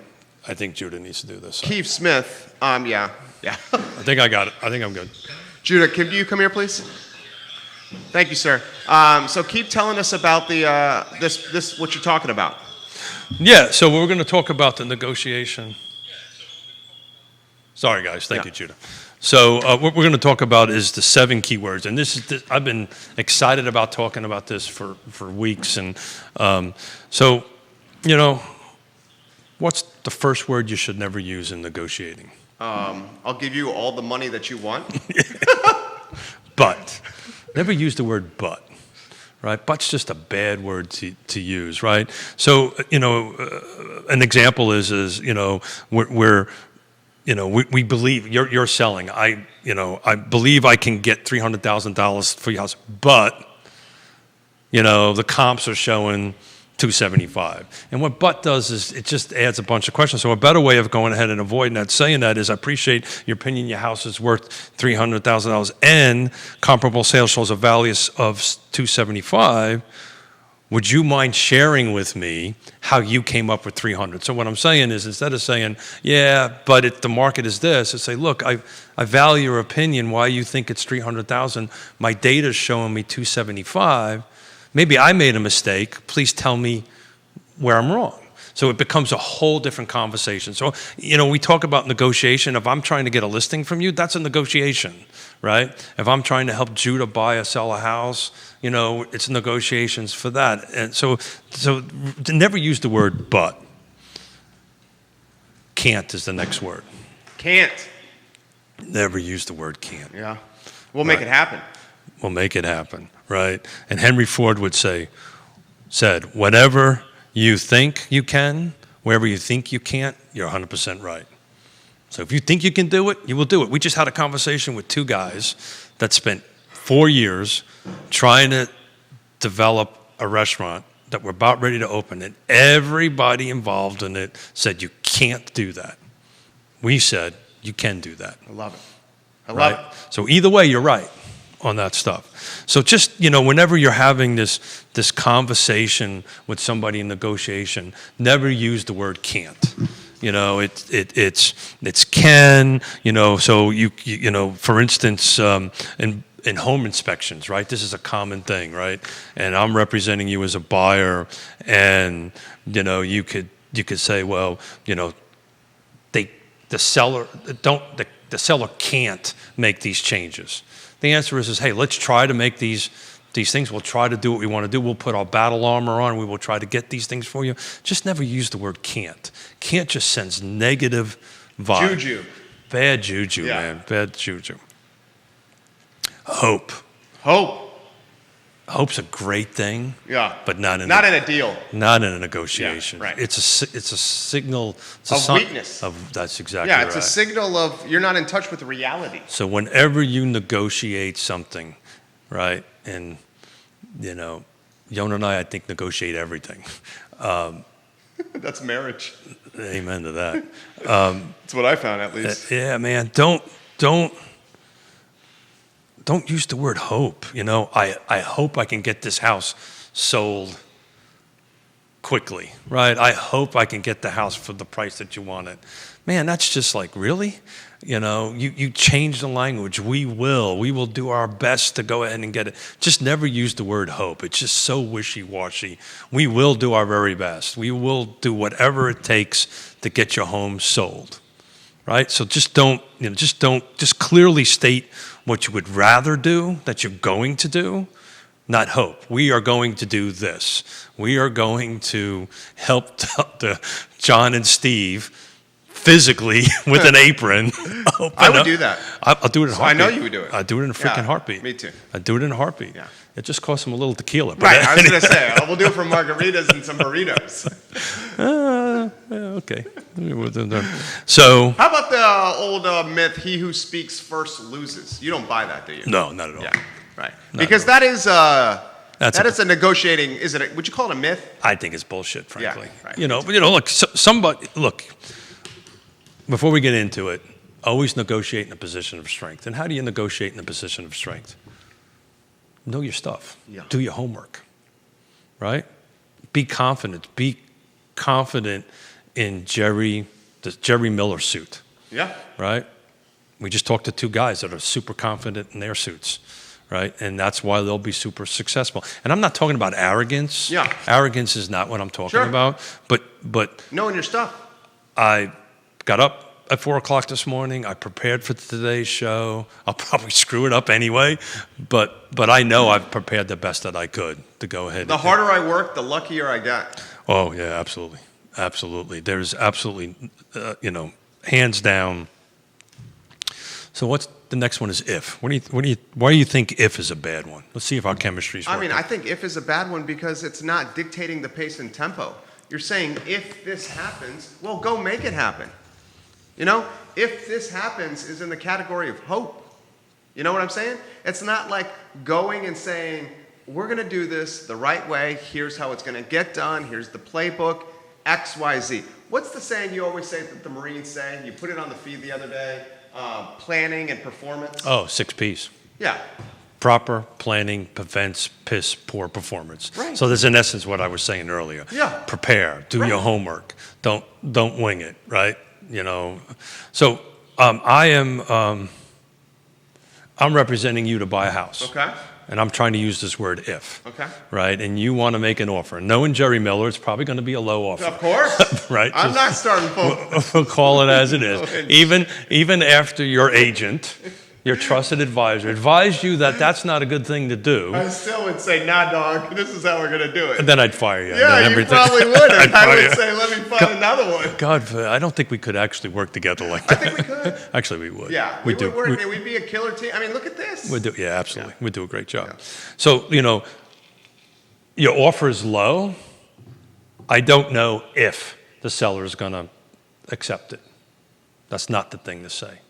I think Judah needs to do this. Keith Smith. Yeah. I think I got it. I think I'm good. Judah, can you come here, please? Thank you, sir. So keep telling us about the this what you're talking about. Yeah. So we're going to talk about the negotiation. Sorry, guys. Thank you, Judah. So what we're going to talk about is the 7 keywords, and I've been excited about talking about this for weeks, and what's the first word you should never use in negotiating? I'll give you all the money that you want. But. Never use the word but, right? But's just a bad word to use, right? So, an example is we believe you're selling. I believe I can get $300,000 for your house, but, the comps are showing $275. And what but does is it just adds a bunch of questions. So a better way of going ahead and avoiding that, saying that, is I appreciate your opinion. Your house is worth $300,000 and comparable sales shows a value of $275. Would you mind sharing with me how you came up with $300? So what I'm saying is, instead of saying, yeah, but the market is this, I say, look, I value your opinion. Why you think it's $300,000? My data's showing me $275. Maybe I made a mistake. Please tell me where I'm wrong. So it becomes a whole different conversation. So, we talk about negotiation. If I'm trying to get a listing from you, that's a negotiation, right? If I'm trying to help Judah buy or sell a house, it's negotiations for that. And so never use the word but. Can't is the next word. Can't. Never use the word can't. Yeah. We'll make it happen. We'll make it happen, right? And Henry Ford said, whatever you think you can, wherever you think you can't, you're 100% right. So if you think you can do it, you will do it. We just had a conversation with 2 guys that spent 4 years trying to develop a restaurant that we're about ready to open, and everybody involved in it said, you can't do that. We said, you can do that. I love it. I love it. So either way, you're right on that stuff. So just, whenever you're having this conversation with somebody in negotiation, never use the word can't. It's can, so you for instance, in home inspections, right? This is a common thing, right? And I'm representing you as a buyer, and you could say, well, the seller can't make these changes. The answer is hey, let's try to make these things. We'll try to do what we want to do. We'll put our battle armor on. We will try to get these things for you. Just never use the word can't. Can't just sends negative vibe. Juju. Bad juju, man. Bad juju. Hope. Hope's a great thing. Yeah. But not in a deal. Not in a negotiation. Yeah, right. It's a signal of weakness. That's exactly right. Yeah, it's a signal of you're not in touch with reality. So whenever you negotiate something, right, and Yonna and I think negotiate everything. That's marriage. Amen to that. That's what I found, at least. Yeah, man. Don't use the word hope. I hope I can get this house sold quickly, right? I hope I can get the house for the price that you want it. Man, that's just like, really? You change the language. We will do our best to go ahead and get it. Just never use the word hope. It's just so wishy-washy. We will do our very best. We will do whatever it takes to get your home sold, right? So just clearly state what you would rather do, that you're going to do, not hope. We are going to do this. We are going to help the John and Steve physically with an apron. I would do that. I'll do it in a heartbeat. I know you would do it. I'd do it in a freaking heartbeat. Me too. I'd do it in a heartbeat. Yeah. It just costs them a little tequila. But right, I was going to say, we'll do it for margaritas and some burritos. Okay. So. How about the old myth, he who speaks first loses? You don't buy that, do you? No, not at all. Yeah, right. Because that is a negotiating, would you call it a myth? I think it's bullshit, frankly. Yeah, right. Look, before we get into it, always negotiate in a position of strength. And how do you negotiate in a position of strength? Know your stuff. Yeah. Do your homework, right? Be confident. Be confident in the Jerry Miller suit. Yeah. Right? We just talked to two guys that are super confident in their suits, right? And that's why they'll be super successful. And I'm not talking about arrogance. Yeah. Arrogance is not what I'm talking about. But knowing your stuff. I got up at 4 o'clock this morning. I prepared for today's show. I'll probably screw it up anyway, but I know I've prepared the best that I could to go ahead. The harder I work, the luckier I get. Oh yeah, absolutely. There's absolutely, hands down. So what's the next one? Is if? Why do you think if is a bad one? Let's see if our chemistry's working. I think if is a bad one because it's not dictating the pace and tempo. You're saying if this happens, well, go make it happen. If this happens is in the category of hope. You know what I'm saying? It's not like going and saying, we're going to do this the right way. Here's how it's going to get done. Here's the playbook, X, Y, Z. What's the saying you always say that the Marines say? You put it on the feed the other day, planning and performance. Oh, 6 Ps. Yeah. Proper planning prevents poor performance. Right. So that's in essence what I was saying earlier. Yeah. Prepare. Do your homework. Don't wing it, right? So I'm representing you to buy a house. Okay. And I'm trying to use this word if. Okay. Right? And you want to make an offer. Knowing Jerry Miller, it's probably going to be a low offer. Of course. Right? I'm not starting full. We'll call it as it is. Even after your agent, your trusted advisor, advised you that that's not a good thing to do. I still would say, nah, dog, this is how we're going to do it. And then I'd fire you. Yeah, you probably would. I would say, let me find another one. God, I don't think we could actually work together like that. I think we could. Actually, we would. Yeah, we would work. We'd be a killer team. I mean, look at this. We'd do, yeah, absolutely. We'd do a great job. Yeah. So, your offer is low. I don't know if the seller is going to accept it. That's not the thing to say.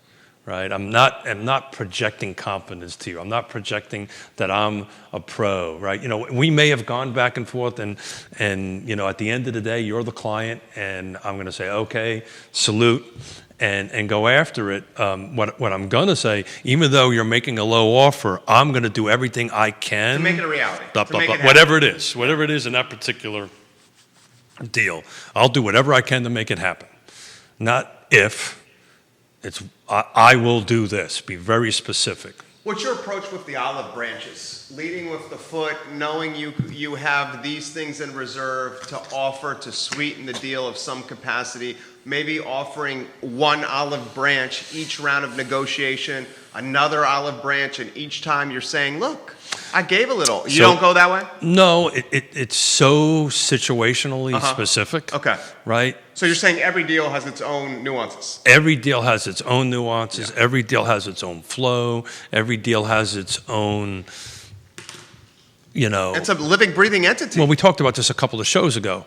right? I'm not projecting confidence to you. I'm not projecting that I'm a pro, right? We may have gone back and forth, and at the end of the day, you're the client, and I'm going to say, okay, salute, and go after it. What I'm going to say, even though you're making a low offer, I'm going to do everything I can To make it a reality. Whatever it is in that particular deal, I'll do whatever I can to make it happen. Not if. It's I will do this. Be very specific. What's your approach with the olive branches? Leading with the foot, knowing you have these things in reserve to offer to sweeten the deal of some capacity, maybe offering one olive branch each round of negotiation, another olive branch, and each time you're saying, look, I gave a little. You don't go that way? No, it's so situationally specific. Okay. Right? So you're saying every deal has its own nuances? Every deal has its own nuances. Yeah. Every deal has its own flow. Every deal has its own, It's a living, breathing entity. Well, we talked about this a couple of shows ago.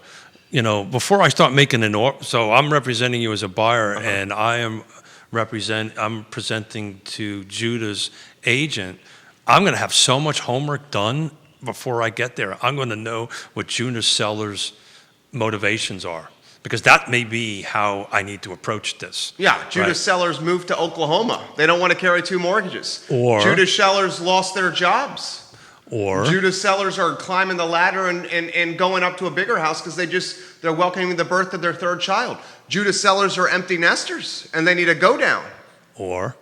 Before I start making an offer, so I'm representing you as a buyer, and I'm presenting to Judah's agent. I'm going to have so much homework done before I get there. I'm going to know what Judah's seller's motivations are, because that may be how I need to approach this. Yeah, Judah's sellers moved to Oklahoma. They don't want to carry 2 mortgages. Or Judah's sellers lost their jobs. Or Judah's sellers are climbing the ladder and going up to a bigger house because they're welcoming the birth of their 3rd child. Judah's sellers are empty nesters and they need a go down. Or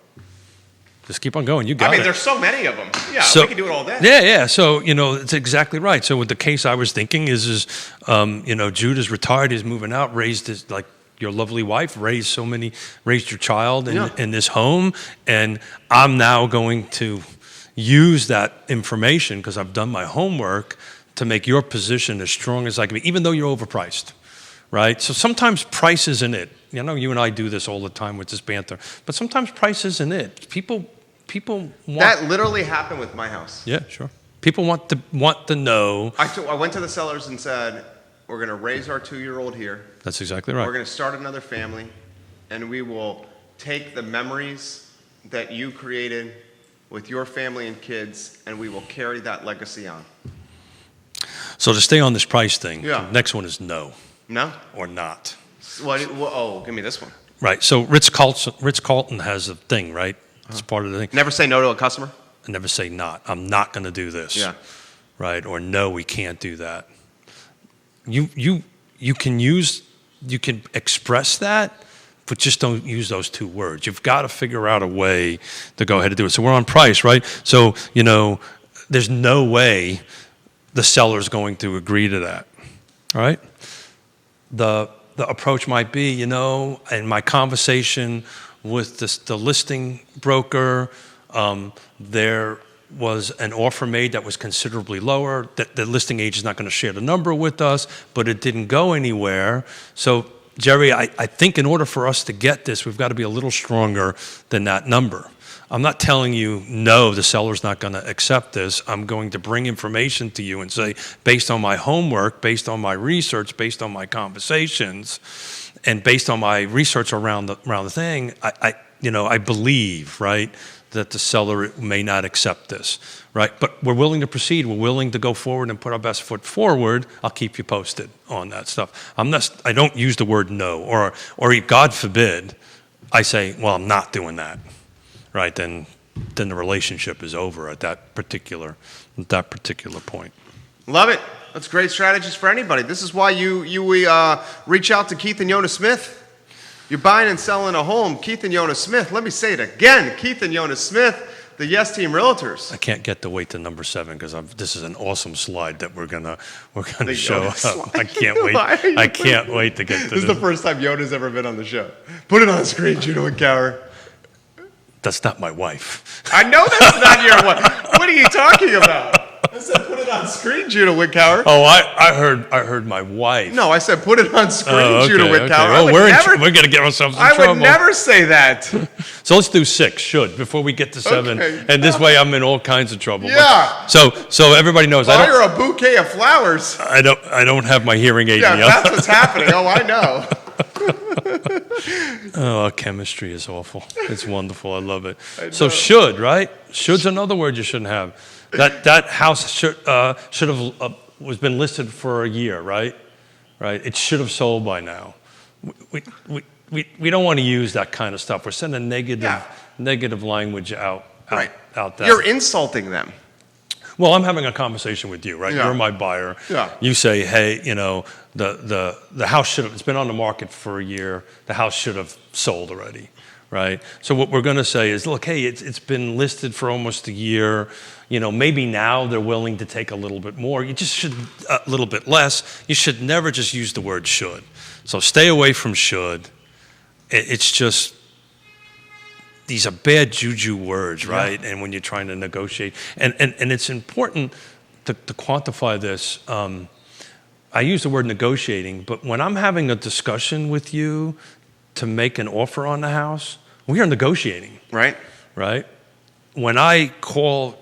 just keep on going. You got it. There's so many of them. Yeah, we can do it all day. Yeah. So, it's exactly right. So with the case I was thinking is Judah's retired, he's moving out, raised his, like your lovely wife, raised your child in this home. And I'm now going to use that information, because I've done my homework, to make your position as strong as I can be, even though you're overpriced, right? So sometimes price isn't it. You and I do this all the time with this banter, but sometimes price isn't it. People want... That literally happened with my house. Yeah, sure. People want to know... I went to the sellers and said, we're going to raise our 2-year-old here. That's exactly right. We're going to start another family, and we will take the memories that you created with your family and kids, and we will carry that legacy on. So to stay on this price thing, the next one is no. No? Or not. Give me this one. Right. So Ritz-Carlton has a thing, right? It's part of the thing. Never say no to a customer? I never say not. I'm not going to do this. Yeah. Right? Or no, we can't do that. You can express that, but just don't use those 2 words. You've got to figure out a way to go ahead and do it. So we're on price, right? So, there's no way the seller's going to agree to that, all right? The approach might be, in my conversation with the listing broker, there was an offer made that was considerably lower. That the listing agent is not going to share the number with us, but it didn't go anywhere. So, Jerry, I think in order for us to get this, we've got to be a little stronger than that number. I'm not telling you, no, the seller's not going to accept this. I'm going to bring information to you and say, based on my homework, based on my research, based on my conversations, and based on my research around the thing, I believe, right, that the seller may not accept this, right? But we're willing to proceed. We're willing to go forward and put our best foot forward. I'll keep you posted on that stuff. I don't use the word no, or God forbid, I say, well, I'm not doing that, right? Then the relationship is over at that particular point. Love it. That's great strategies for anybody. This is why you reach out to Keith and Yonna Smith. You're buying and selling a home, Keith and Yonna Smith. Let me say it again, Keith and Yonna Smith, the Yes Team Realtors. I can't get to wait to number 7 because this is an awesome slide that we're gonna show up. I can't wait. I can't wait to get to this. Is the first time Yonna's ever been on the show. Put it on screen, Judah and Cower. That's not my wife. I know that's not your wife. What are you talking about? I said put it on screen, Judah Wickower. Oh, I heard my wife. No, I said put it on screen, Judah Wickower. Oh, we're going to get ourselves in trouble. I would never say that. So let's do 6, before we get to 7. Okay. And this way I'm in all kinds of trouble. Yeah. So everybody knows Buy her a bouquet of flowers. I don't have my hearing aid. Yeah, that's what's happening. Oh, I know. Oh, chemistry is awful. It's wonderful. I love it. So should, right? Should's another word you shouldn't have. That house should have was been listed for a year, right? Right. It should have sold by now. We don't want to use that kind of stuff. We're sending negative language out there. You're insulting them. Well, I'm having a conversation with you, right? Yeah. You're my buyer. Yeah. You say, hey, the house should have, it's been on the market for a year. The house should have sold already, right? So what we're going to say is, look, hey, it's been listed for almost a year. Maybe now they're willing to take a little bit more. You just should, a little bit less. You should never just use the word should. So stay away from should. It's just, these are bad juju words, right? Yeah. And when you're trying to negotiate, and it's important to quantify this. I use the word negotiating, but when I'm having a discussion with you to make an offer on the house, we are negotiating. Right. Right? When I call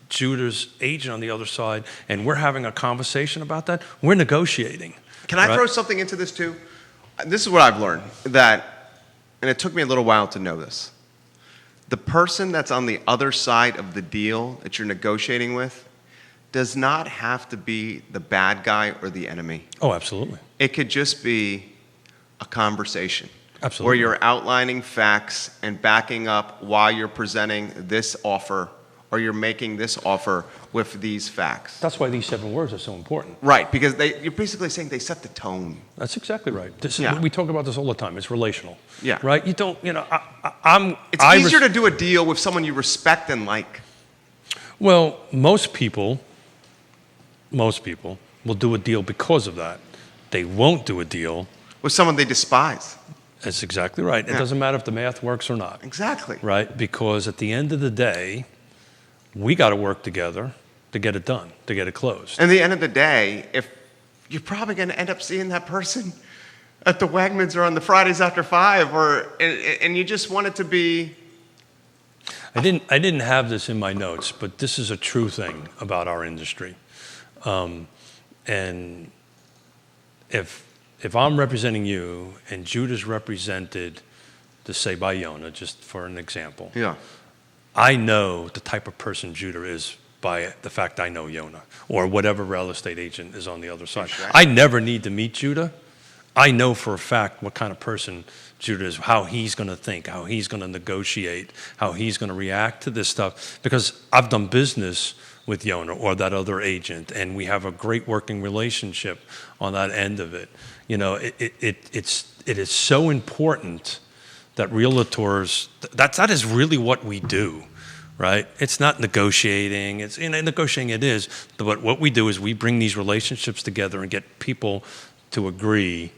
Judah's agent on the other side and we're having a conversation about that, we're negotiating. Can I throw something into this too? This is what I've learned, and it took me a little while to know this. The person that's on the other side of the deal that you're negotiating with does not have to be the bad guy or the enemy. Oh, absolutely. It could just be a conversation. Absolutely. Where you're outlining facts and backing up why you're presenting this offer or you're making this offer with these facts. That's why these 7 words are so important. Right, because you're basically saying they set the tone. That's exactly right. We talk about this all the time. It's relational. Yeah. Right? You don't, It's easier to do a deal with someone you respect and like. Well, most people will do a deal because of that. They won't do a deal with someone they despise. That's exactly right. Yeah. It doesn't matter if the math works or not. Exactly. Right? Because at the end of the day, we got to work together to get it done, to get it closed. And at the end of the day, if you're probably going to end up seeing that person at the Wegmans or on the Fridays after 5, and you just want it to be. I didn't have this in my notes, but this is a true thing about our industry. And if I'm representing you and Judah's represented, to say by Yonna, just for an example. Yeah. I know the type of person Judah is by the fact I know Yonna or whatever real estate agent is on the other side. Sure. I never need to meet Judah. I know for a fact what kind of person Judah is, how he's going to think, how he's going to negotiate, how he's going to react to this stuff. Because I've done business with Yonna or that other agent, and we have a great working relationship on that end of it. It is so important that realtors, that is really what we do, right? It's not negotiating. Negotiating it is, but what we do is we bring these relationships together and get people to agree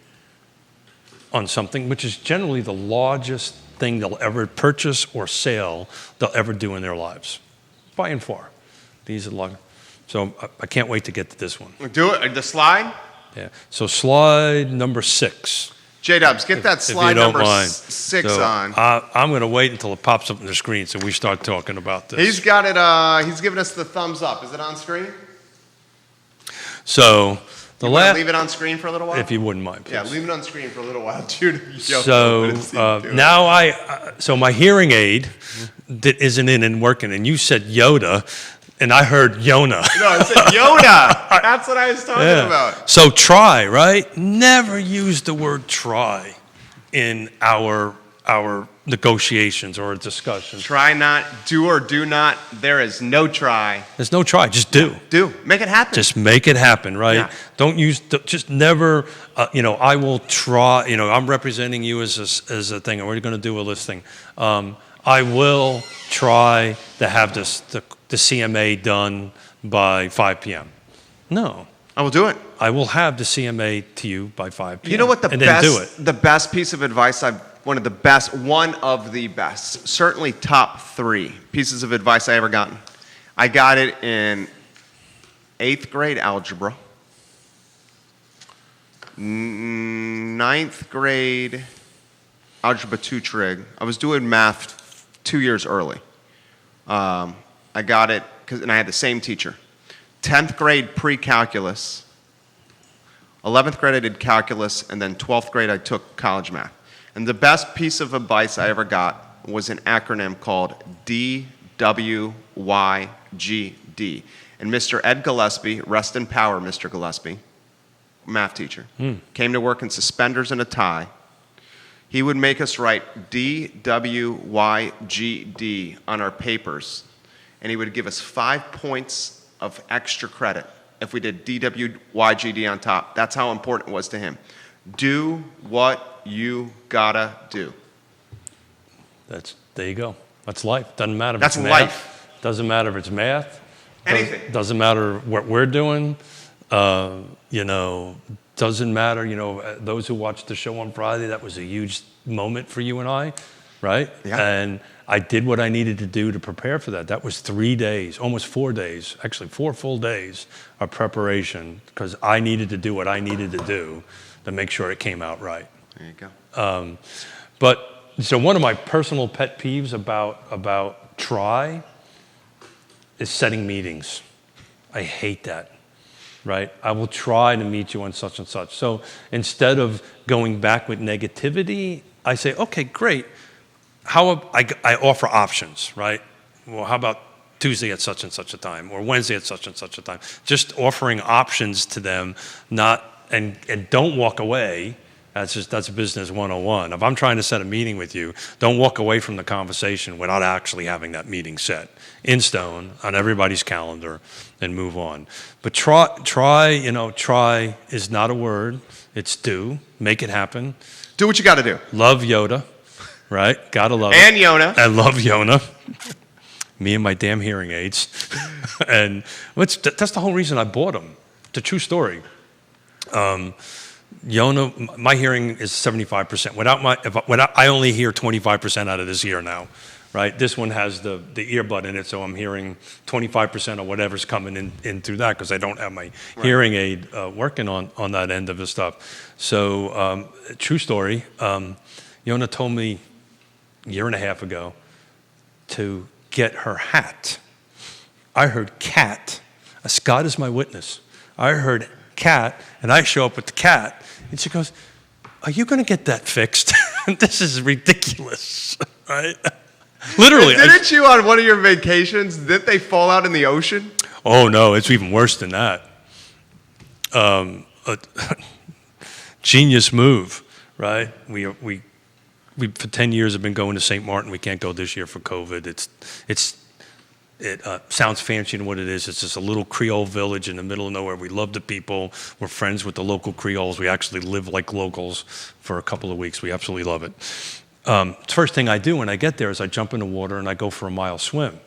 on something, which is generally the largest thing they'll ever purchase or sale they'll ever do in their lives, by and far. These are long. So I can't wait to get to this one. Do it. The slide? Yeah. So slide number 6. J-Dubs, get that slide number 6 so on. I'm going to wait until it pops up on the screen so we start talking about this. He's got it. He's giving us the thumbs up. Is it on screen? So the last. Leave it on screen for a little while, if you wouldn't mind, please. Yeah, leave it on screen for a little while, dude. So now so my hearing aid that isn't in and working, and you said Yoda, and I heard Yonna. No, I said Yoda. That's what I was talking about. So try, right? Never use the word try in our negotiations or discussions. Try not, do or do not. There is no try. There's no try. Just do. Do. Make it happen. Just make it happen, right? Yeah. Don't use, just never, I will try, I'm representing you as a thing, and we're going to do a listing. I will try to have the CMA done by 5 p.m. No. I will do it. I will have the CMA to you by 5 p.m. You know what then do it. The best piece of advice one of the best, certainly top 3 pieces of advice I ever gotten. I got it in 8th grade algebra, 9th grade algebra 2 trig. I was doing math 2 years early. I got it and I had the same teacher. 10th grade pre-calculus, 11th grade I did calculus, and then 12th grade I took college math. And the best piece of advice I ever got was an acronym called DWYGD. And Mr. Ed Gillespie, rest in power, Mr. Gillespie, math teacher, came to work in suspenders and a tie. He would make us write DWYGD on our papers, and he would give us 5 points of extra credit if we did DWYGD on top. That's how important it was to him. Do what you gotta do. There you go. That's life. Doesn't matter if That's it's math. life. Doesn't matter if it's math. Anything. Doesn't matter what we're doing. Doesn't matter. Those who watched the show on Friday, that was a huge moment for you and I, right? Yeah. And I did what I needed to do to prepare for that. That was 3 days, almost 4 days, actually 4 full days of preparation, because I needed to do what I needed to do to make sure it came out right. There you go. So one of my personal pet peeves about Try is setting meetings. I hate that, right? I will try to meet you on such and such. So instead of going back with negativity, I say, okay, great. I offer options, right? Well, how about Tuesday at such and such a time, or Wednesday at such and such a time? Just offering options to them, and don't walk away. That's business 101. If I'm trying to set a meeting with you, don't walk away from the conversation without actually having that meeting set in stone on everybody's calendar and move on. But try is not a word. It's do. Make it happen. Do what you gotta do. Love Yoda, right? Gotta love And it. Yonna. I love Yonna. Me and my damn hearing aids. And that's the whole reason I bought them. It's a true story. Yonna, my hearing is 75%. I only hear 25% out of this ear now, right? This one has the earbud in it, so I'm hearing 25% of whatever's coming in through that, because I don't have my hearing aid working on that end of the stuff. So, true story. Yonna told me a year and a half ago to get her hat. I heard cat. Scott is my witness. I heard cat, and I show up with the cat, and she goes, "Are you going to get that fixed?" This is ridiculous, right? Literally. Didn't you on one of your vacations, didn't they fall out in the ocean? Oh no, it's even worse than that. Genius move, right? We for 10 years have been going to St. Martin. We can't go this year for COVID. It sounds fancy than what it is. It's just a little Creole village in the middle of nowhere. We love the people. We're friends with the local Creoles. We actually live like locals for a couple of weeks. We absolutely love it. First thing I do when I get there is I jump in the water and I go for a mile swim.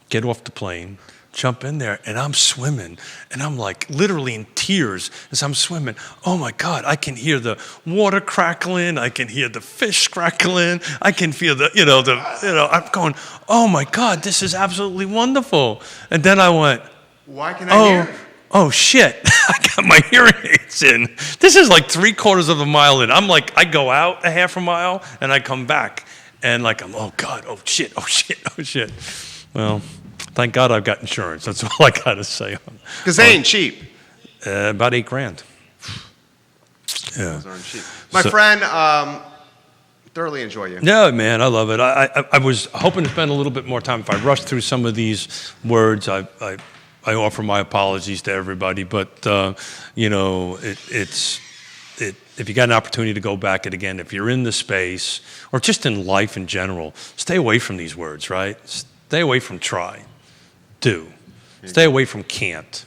Get off the plane, jump in there, and I'm swimming. And I'm like literally in tears as I'm swimming. Oh my God, I can hear the water crackling. I can hear the fish crackling. I can feel I'm going, oh my God, this is absolutely wonderful. And then I went, Why can I hear? oh shit, I got my hearing aids in. This is like 3/4 of a mile in. I'm like, I go out a half a mile and I come back. And like, oh God, oh shit. Well, thank God I've got insurance. That's all I got to say. Because they ain't cheap. About $8,000. Yeah. Those aren't cheap. My friend, thoroughly enjoy you. Yeah, man, I love it. I was hoping to spend a little bit more time. If I rushed through some of these words, I offer my apologies to everybody. But if you got an opportunity to go back it again, if you're in the space or just in life in general, stay away from these words, right? Stay away from try, do. Stay away from can't,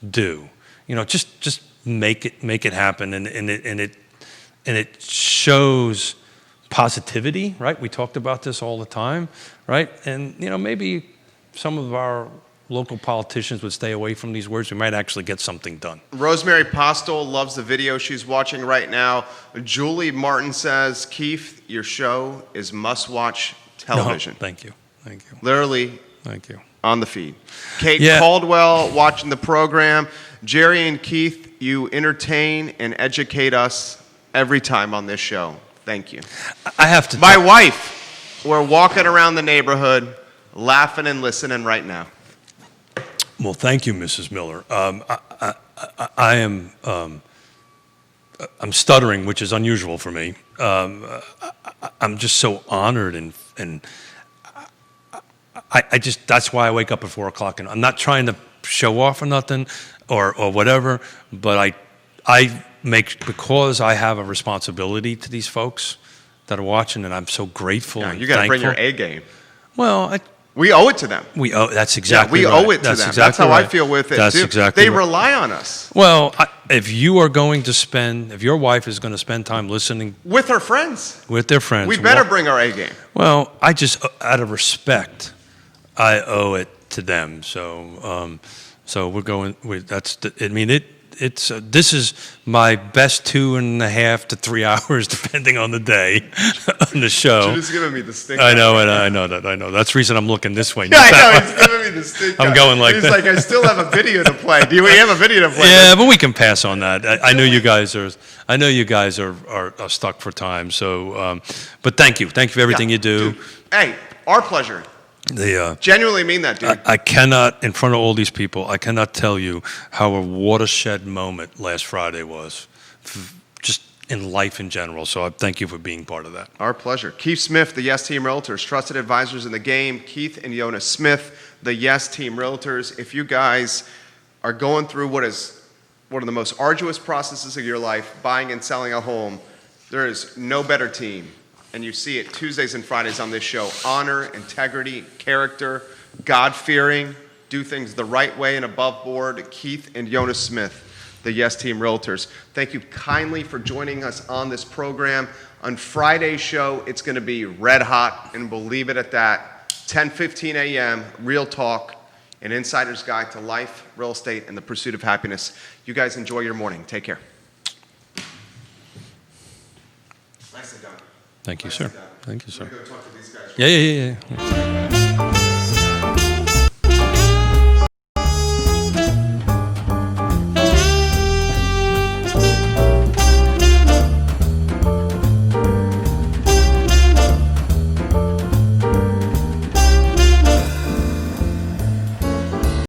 do. Just make it happen, and it shows positivity, right? We talked about this all the time, right? And maybe some of our local politicians would stay away from these words. We might actually get something done. Rosemary Postel loves the video she's watching right now. Julie Martin says, Keith, your show is must-watch television. No, thank you. Literally Thank you. on the feed. Kate Caldwell watching the program. Jerry and Keith, you entertain and educate us every time on this show. Thank you. I have to. My wife, we're walking around the neighborhood laughing and listening right now. Well, thank you, Mrs. Miller. I am I'm stuttering, which is unusual for me. I'm just so honored, and I just, that's why I wake up at 4 o'clock, and I'm not trying to show off or nothing or whatever, but I make, because I have a responsibility to these folks that are watching, and I'm so grateful. Yeah, and you got to bring your thankful. A game. Well, We owe it to them. That's exactly we right. owe it to That's them. Exactly That's how right. I feel with it That's too. Exactly they right. rely on us. Well, if you are going to spend, if your wife is going to spend time listening With her friends. with their friends, We better bring our A game. Well, I just, out of respect, I owe it to them. So, so we're going. I mean, it's. This is my best 2.5 to 3 hours, depending on the day, on the show. You're just giving me the stink. I know, and I know that. I know. That's the reason I'm looking this way. Yeah, I know. He's giving me the stink. I'm going like He's that. like, I still have a video to play. Do we have a video to play? Yeah, but we can pass on that. I know you guys are. I know you guys are stuck for time. So, but thank you for everything you do. Dude, hey, our pleasure. Genuinely mean that, dude. I cannot, in front of all these people, I cannot tell you how a watershed moment last Friday was, just in life in general. So I thank you for being part of that. Our pleasure. Keith Smith, the Yes Team Realtors, trusted advisors in the game. Keith and Yonna Smith, the Yes Team Realtors. If you guys are going through what is one of the most arduous processes of your life, buying and selling a home, there is no better team. And you see it Tuesdays and Fridays on this show. Honor, integrity, character, God-fearing, do things the right way and above board. Keith and Yonna Smith, the Yes Team Realtors. Thank you kindly for joining us on this program. On Friday's show, it's going to be red hot, and we'll leave it at that. 10:15 a.m., Real Talk, an insider's guide to life, real estate, and the pursuit of happiness. You guys enjoy your morning. Take care. Nicely done. Thank you, sir. Thank you, sir. I'm going to go talk to these guys. Yeah.